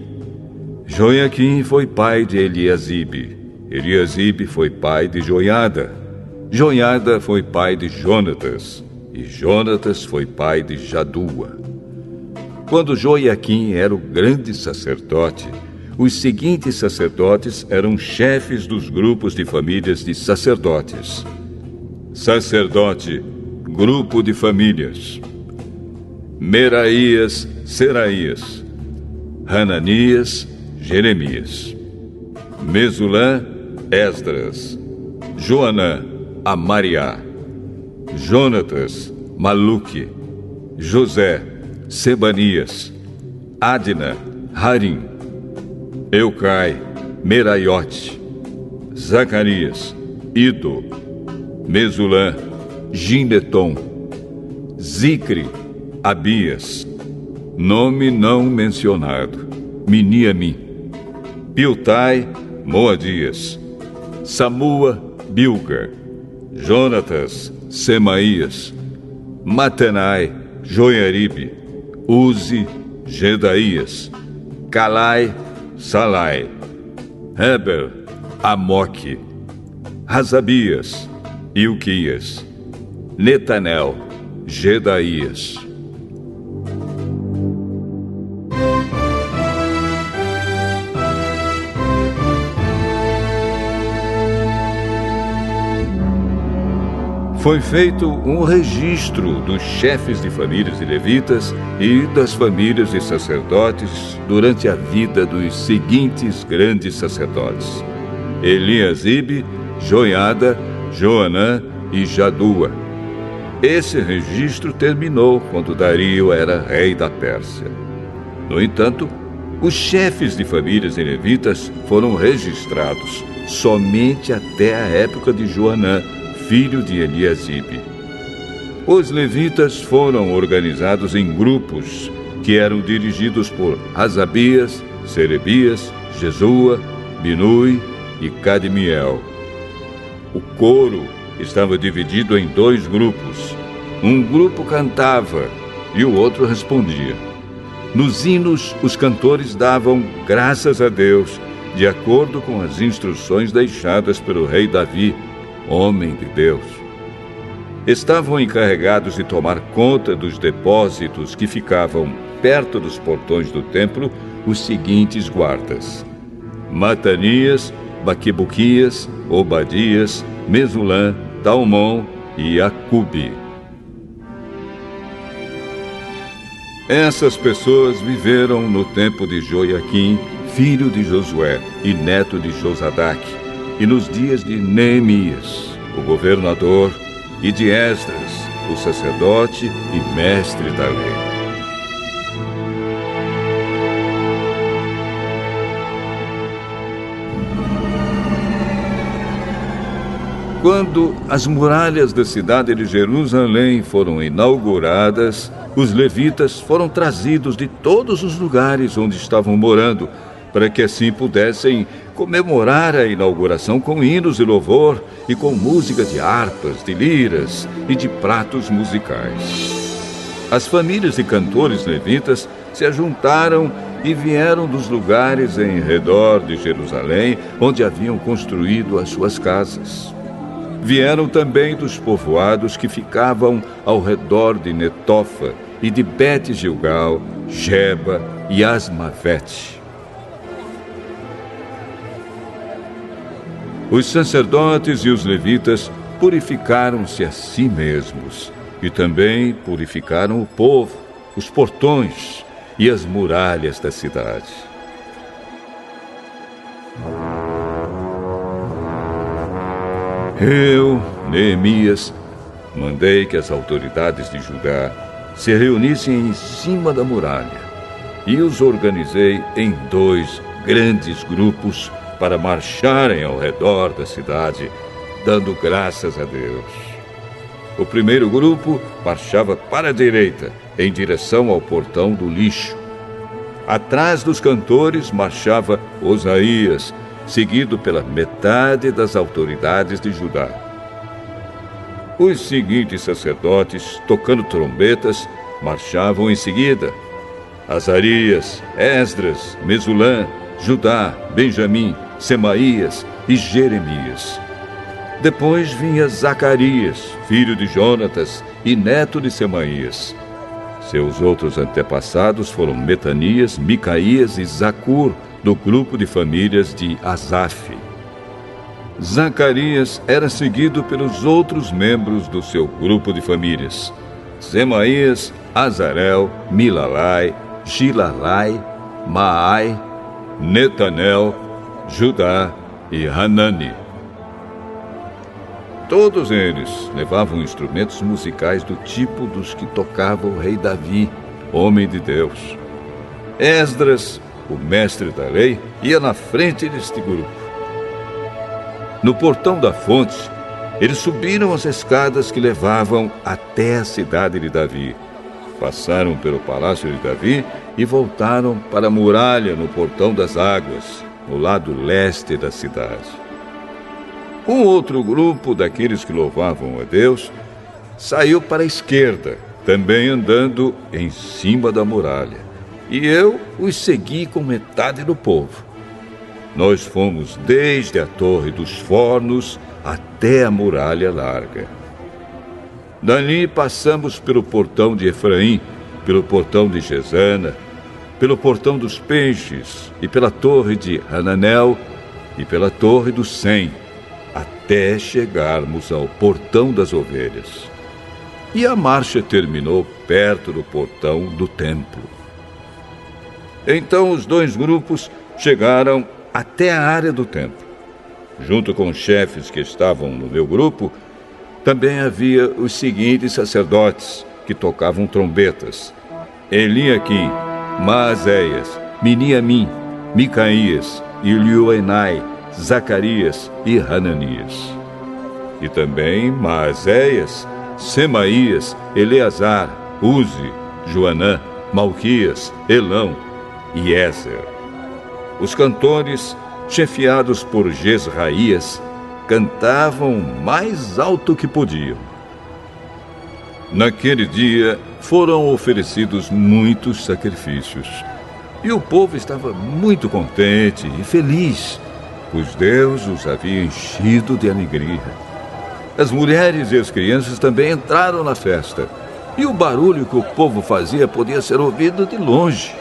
Joiaquim foi pai de Eliasibe. Eliasibe foi pai de Joiada. Joiada foi pai de Jonatas. E Jonatas foi pai de Jadua. Quando Joiaquim era o grande sacerdote, os seguintes sacerdotes eram chefes dos grupos de famílias de sacerdotes. Sacerdote, grupo de famílias: Meraías, Seraías, Hananias, Jeremias, Mesulã, Esdras, Joanã, Amariá, Jonatas, Maluque, José, Sebanias, Adna, Harim, Eucai, Meraiote, Zacarias, Ido, Mesulã, Gineton, Zicre, Abias, nome não mencionado, Miniamim, Piltai, Moadias, Samua, Bilga, Jonatas, Semaías, Matenai, Joiaribe, Uzi, Jedaías, Calai, Salai, Heber, Amoque, Razabias, Ilquias, Netanel, Jedaías. Foi feito um registro dos chefes de famílias de levitas e das famílias de sacerdotes durante a vida dos seguintes grandes sacerdotes: Eliasibe, Joiada, Joanã e Jadua. Esse registro terminou quando Dario era rei da Pérsia. No entanto, os chefes de famílias de levitas foram registrados somente até a época de Joanã, filho de Eliasibe. Os levitas foram organizados em grupos que eram dirigidos por Hazabias, Serebias, Jesua, Binui e Cadmiel. O coro estava dividido em 2 grupos. Um grupo cantava e o outro respondia. Nos hinos, os cantores davam graças a Deus, de acordo com as instruções deixadas pelo rei Davi, homem de Deus. Estavam encarregados de tomar conta dos depósitos que ficavam perto dos portões do templo os seguintes guardas: Matanias, Baquibuquias, Obadias, Mesulã, Talmon e Acube. Essas pessoas viveram no tempo de Joiaquim, filho de Josué e neto de Josadaque, e nos dias de Neemias, o governador, e de Esdras, o sacerdote e mestre da lei. Quando as muralhas da cidade de Jerusalém foram inauguradas, os levitas foram trazidos de todos os lugares onde estavam morando, para que assim pudessem comemorar a inauguração com hinos de louvor e com música de harpas, de liras e de pratos musicais. As famílias de cantores levitas se ajuntaram e vieram dos lugares em redor de Jerusalém, onde haviam construído as suas casas. Vieram também dos povoados que ficavam ao redor de Netofa e de Bet-Gilgal, Geba e Asmavete. Os sacerdotes e os levitas purificaram-se a si mesmos e também purificaram o povo, os portões e as muralhas da cidade. Eu, Neemias, mandei que as autoridades de Judá se reunissem em cima da muralha e os organizei em 2 grandes grupos para marcharem ao redor da cidade, dando graças a Deus. O primeiro grupo marchava para a direita, em direção ao portão do lixo. Atrás dos cantores marchava Osaías, seguido pela metade das autoridades de Judá. Os seguintes sacerdotes, tocando trombetas, marchavam em seguida: Azarias, Esdras, Mesulã, Judá, Benjamim, Semaías e Jeremias. Depois vinha Zacarias, filho de Jonatas e neto de Semaías. Seus outros antepassados foram Metanias, Micaías e Zacur, do grupo de famílias de Asaf. Zacarias era seguido pelos outros membros do seu grupo de famílias: Semaías, Azarel, Milalai, Gilalai, Maai, Netanel, Judá e Hanani. Todos eles levavam instrumentos musicais do tipo dos que tocava o rei Davi, homem de Deus. Esdras, o mestre da lei, ia na frente deste grupo. No portão da fonte, eles subiram as escadas que levavam até a cidade de Davi. Passaram pelo palácio de Davi e voltaram para a muralha no portão das águas, no lado leste da cidade. Um outro grupo daqueles que louvavam a Deus saiu para a esquerda, também andando em cima da muralha, e eu os segui com metade do povo. Nós fomos desde a Torre dos Fornos até a muralha larga. Dali passamos pelo portão de Efraim, pelo portão de Gesana, pelo portão dos Peixes e pela torre de Hananel e pela torre do Sem, até chegarmos ao portão das ovelhas. E a marcha terminou perto do portão do templo. Então os 2 grupos chegaram até a área do templo. Junto com os chefes que estavam no meu grupo, também havia os seguintes sacerdotes que tocavam trombetas: Eliaquim, Maazéias, Miniamim, Micaías, Ilioenai, Zacarias e Hananias. E também Maazéias, Semaías, Eleazar, Uzi, Joanã, Malquias, Elão e Ézer. Os cantores, chefiados por Jezraías, cantavam mais alto que podiam. Naquele dia foram oferecidos muitos sacrifícios, e o povo estava muito contente e feliz, pois Deus os havia enchido de alegria. As mulheres e as crianças também entraram na festa, e o barulho que o povo fazia podia ser ouvido de longe.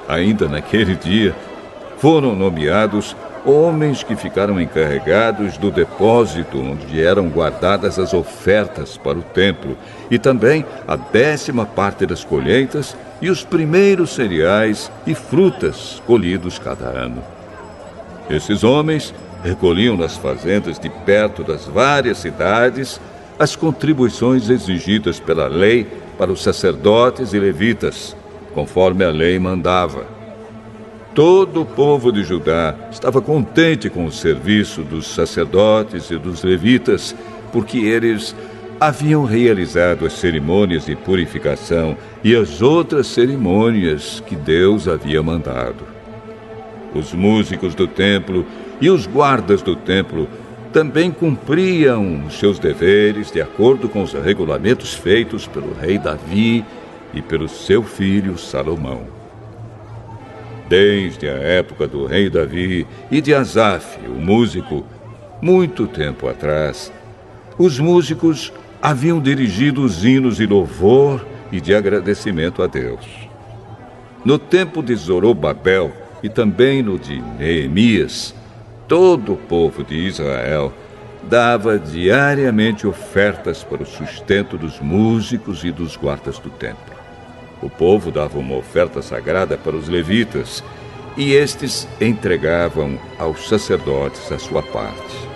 Ainda naquele dia, foram nomeados homens que ficaram encarregados do depósito onde eram guardadas as ofertas para o templo, e também a 10ª parte das colheitas e os primeiros cereais e frutas colhidos cada ano. Esses homens recolhiam nas fazendas de perto das várias cidades as contribuições exigidas pela lei para os sacerdotes e levitas, conforme a lei mandava. Todo o povo de Judá estava contente com o serviço dos sacerdotes e dos levitas, porque eles haviam realizado as cerimônias de purificação e as outras cerimônias que Deus havia mandado. Os músicos do templo e os guardas do templo também cumpriam os seus deveres de acordo com os regulamentos feitos pelo rei Davi e pelo seu filho Salomão. Desde a época do rei Davi e de Asaf, o músico, muito tempo atrás, os músicos haviam dirigido os hinos de louvor e de agradecimento a Deus. No tempo de Zorobabel e também no de Neemias, todo o povo de Israel dava diariamente ofertas para o sustento dos músicos e dos guardas do templo. O povo dava uma oferta sagrada para os levitas, e estes entregavam aos sacerdotes a sua parte.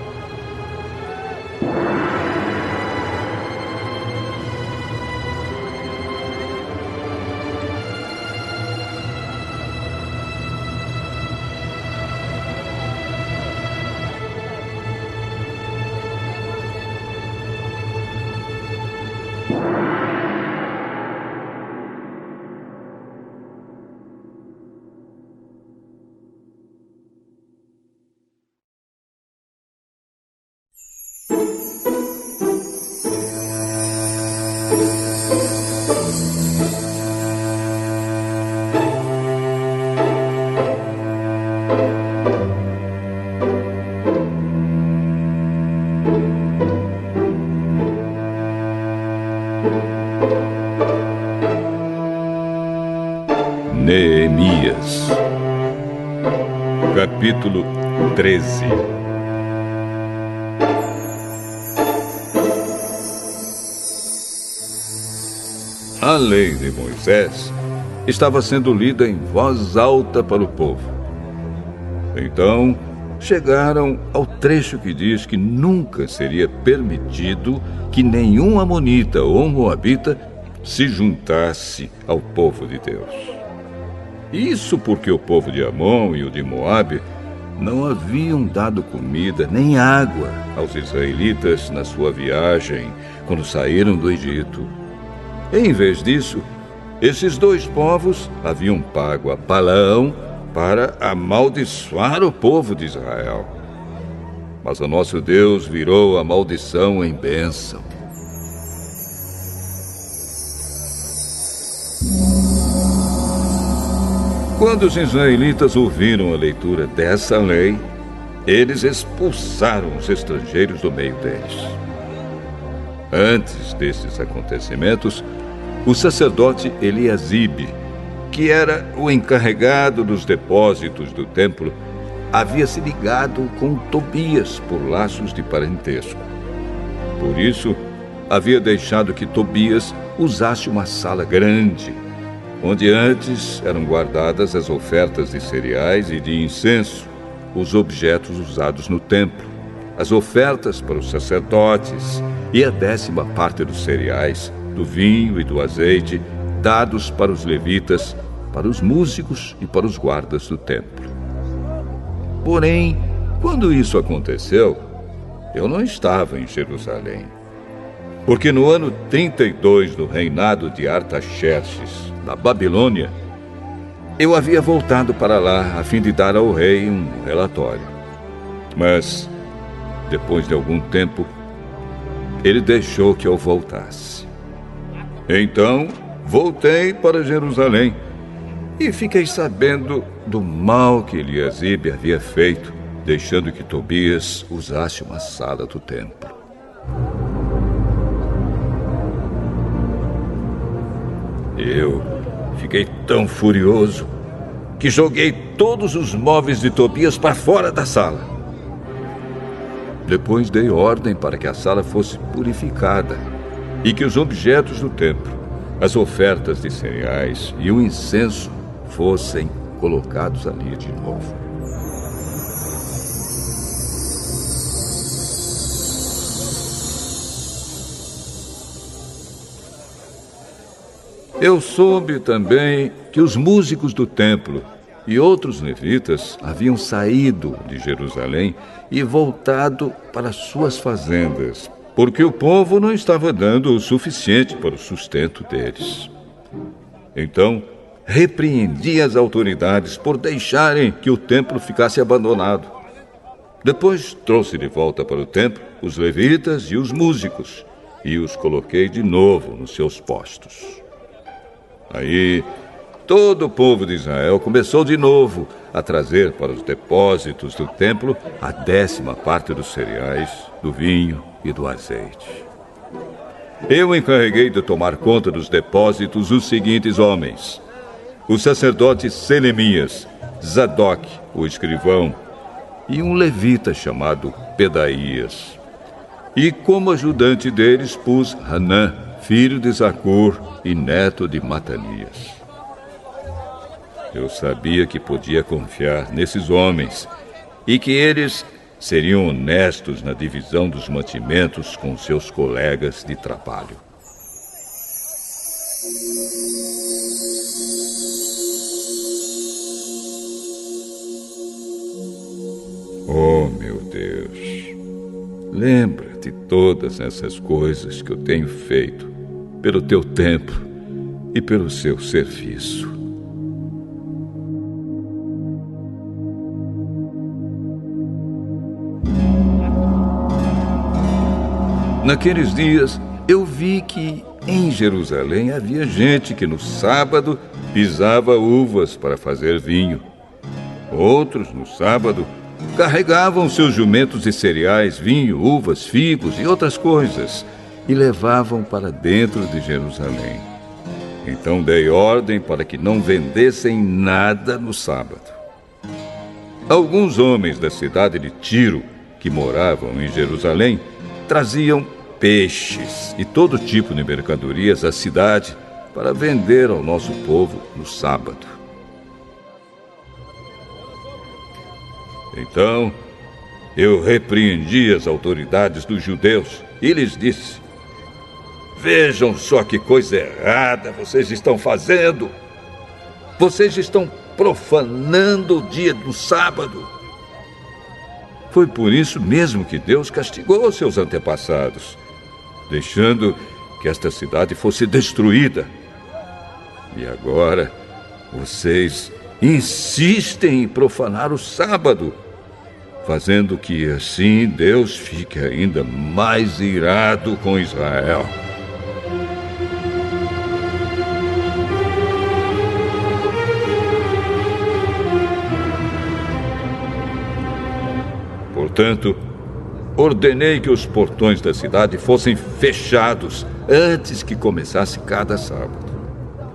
Neemias, capítulo 13. A lei de Moisés estava sendo lida em voz alta para o povo. Então, chegaram ao trecho que diz que nunca seria permitido que nenhum amonita ou moabita se juntasse ao povo de Deus. Isso porque o povo de Amon e o de Moabe não haviam dado comida nem água aos israelitas na sua viagem quando saíram do Egito. Em vez disso, esses dois povos haviam pago a Balaão para amaldiçoar o povo de Israel. Mas o nosso Deus virou a maldição em bênção. Quando os israelitas ouviram a leitura dessa lei, eles expulsaram os estrangeiros do meio deles. Antes desses acontecimentos, o sacerdote Eliasibe, que era o encarregado dos depósitos do templo, havia se ligado com Tobias por laços de parentesco. Por isso, havia deixado que Tobias usasse uma sala grande, onde antes eram guardadas as ofertas de cereais e de incenso, os objetos usados no templo, as ofertas para os sacerdotes e a 10ª dos cereais, do vinho e do azeite, dados para os levitas, para os músicos e para os guardas do templo. Porém, quando isso aconteceu, eu não estava em Jerusalém, porque no ano 32 do reinado de Artaxerxes, na Babilônia, eu havia voltado para lá a fim de dar ao rei um relatório. Mas, depois de algum tempo, ele deixou que eu voltasse. Então, voltei para Jerusalém e fiquei sabendo do mal que Eliasibe havia feito, deixando que Tobias usasse uma sala do templo. Eu fiquei tão furioso que joguei todos os móveis de Tobias para fora da sala. Depois dei ordem para que a sala fosse purificada e que os objetos do templo, as ofertas de cereais e o incenso fossem colocados ali de novo. Eu soube também que os músicos do templo e outros levitas haviam saído de Jerusalém e voltado para suas fazendas, porque o povo não estava dando o suficiente para o sustento deles. Então, repreendi as autoridades por deixarem que o templo ficasse abandonado. Depois trouxe de volta para o templo os levitas e os músicos e os coloquei de novo nos seus postos. Aí, todo o povo de Israel começou de novo a trazer para os depósitos do templo a 10ª dos cereais, do vinho e do azeite. Eu encarreguei de tomar conta dos depósitos os seguintes homens: o sacerdote Selemias, Zadok, o escrivão, e um levita chamado Pedaías. E como ajudante deles pus Hanã, filho de Zacur e neto de Matanias. Eu sabia que podia confiar nesses homens e que eles seriam honestos na divisão dos mantimentos com seus colegas de trabalho. Oh, meu Deus, lembra de todas essas coisas que eu tenho feito pelo teu templo e pelo seu serviço. Naqueles dias, eu vi que em Jerusalém havia gente que no sábado pisava uvas para fazer vinho. Outros, no sábado, carregavam seus jumentos de cereais, vinho, uvas, figos e outras coisas e levavam para dentro de Jerusalém. Então dei ordem para que não vendessem nada no sábado. Alguns homens da cidade de Tiro, que moravam em Jerusalém, traziam peixes e todo tipo de mercadorias à cidade para vender ao nosso povo no sábado. Então, eu repreendi as autoridades dos judeus e lhes disse: vejam só que coisa errada vocês estão fazendo. Vocês estão profanando o dia do sábado. Foi por isso mesmo que Deus castigou seus antepassados, deixando que esta cidade fosse destruída. E agora, vocês insistem em profanar o sábado, fazendo que assim Deus fique ainda mais irado com Israel. Portanto, ordenei que os portões da cidade fossem fechados antes que começasse cada sábado,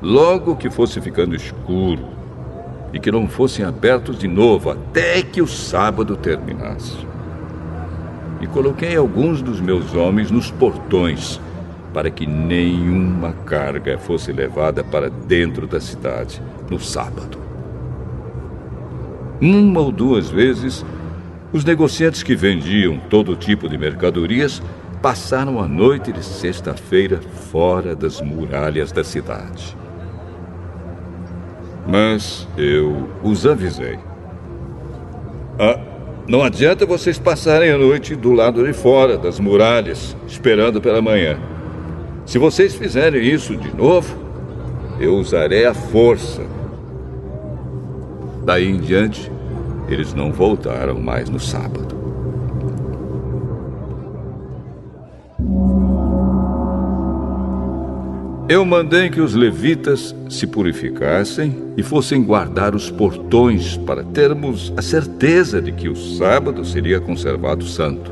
logo que fosse ficando escuro, e que não fossem abertos de novo até que o sábado terminasse. E coloquei alguns dos meus homens nos portões, para que nenhuma carga fosse levada para dentro da cidade no sábado. Uma ou duas vezes, os negociantes que vendiam todo tipo de mercadorias passaram a noite de sexta-feira fora das muralhas da cidade. Mas eu os avisei. Não adianta vocês passarem a noite do lado de fora das muralhas, esperando pela manhã. Se vocês fizerem isso de novo, eu usarei a força. Daí em diante, eles não voltaram mais no sábado. Eu mandei que os levitas se purificassem e fossem guardar os portões para termos a certeza de que o sábado seria conservado santo.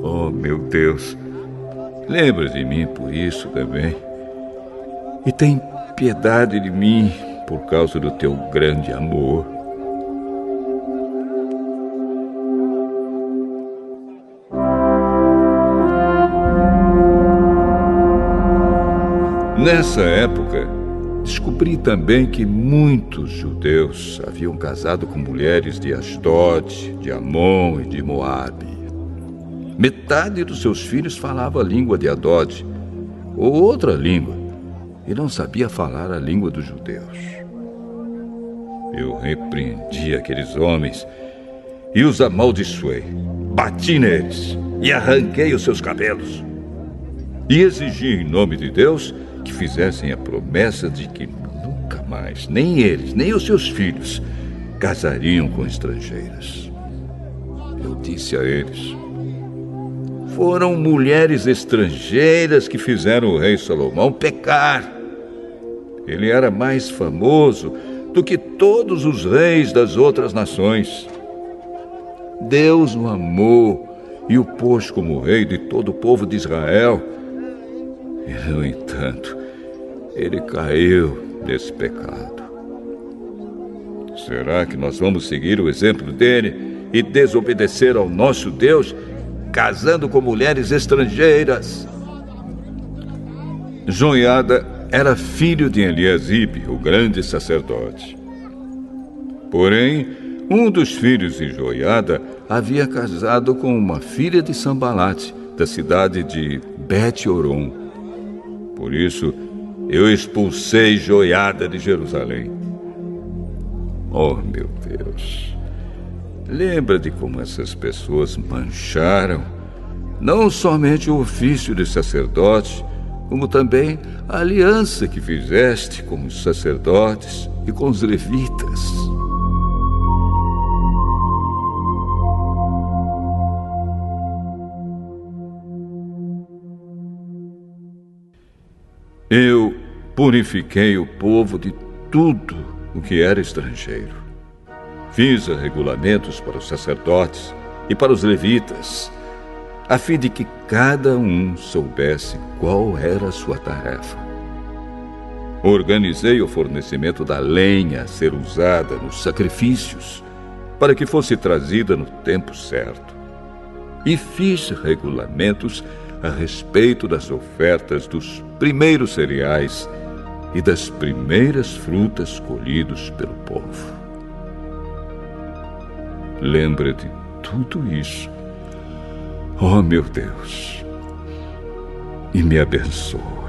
Oh, meu Deus, lembra de mim por isso também. E tem piedade de mim por causa do teu grande amor. Nessa época, descobri também que muitos judeus haviam casado com mulheres de Asdod, de Amon e de Moabe. Metade dos seus filhos falava a língua de Adod, ou outra língua, e não sabia falar a língua dos judeus. Eu repreendi aqueles homens e os amaldiçoei, bati neles e arranquei os seus cabelos. E exigi em nome de Deus que fizessem a promessa de que nunca mais, nem eles, nem os seus filhos, casariam com estrangeiras. Eu disse a eles: foram mulheres estrangeiras que fizeram o rei Salomão pecar. Ele era mais famoso do que todos os reis das outras nações. Deus o amou e o pôs como rei de todo o povo de Israel. E, no entanto, ele caiu nesse pecado. Será que nós vamos seguir o exemplo dele e desobedecer ao nosso Deus casando com mulheres estrangeiras. Joiada era filho de Eliasibe, o grande sacerdote. Porém, um dos filhos de Joiada havia casado com uma filha de Sambalate, da cidade de Bet-Horon. Por isso, eu expulsei Joiada de Jerusalém. Oh, meu Deus! Lembra de como essas pessoas mancharam não somente o ofício de sacerdote, como também a aliança que fizeste com os sacerdotes e com os levitas. Eu purifiquei o povo de tudo o que era estrangeiro. Fiz regulamentos para os sacerdotes e para os levitas, a fim de que cada um soubesse qual era a sua tarefa. Organizei o fornecimento da lenha a ser usada nos sacrifícios, para que fosse trazida no tempo certo. E fiz regulamentos a respeito das ofertas dos primeiros cereais e das primeiras frutas colhidos pelo povo. Lembra de tudo isso, oh meu Deus, e me abençoa.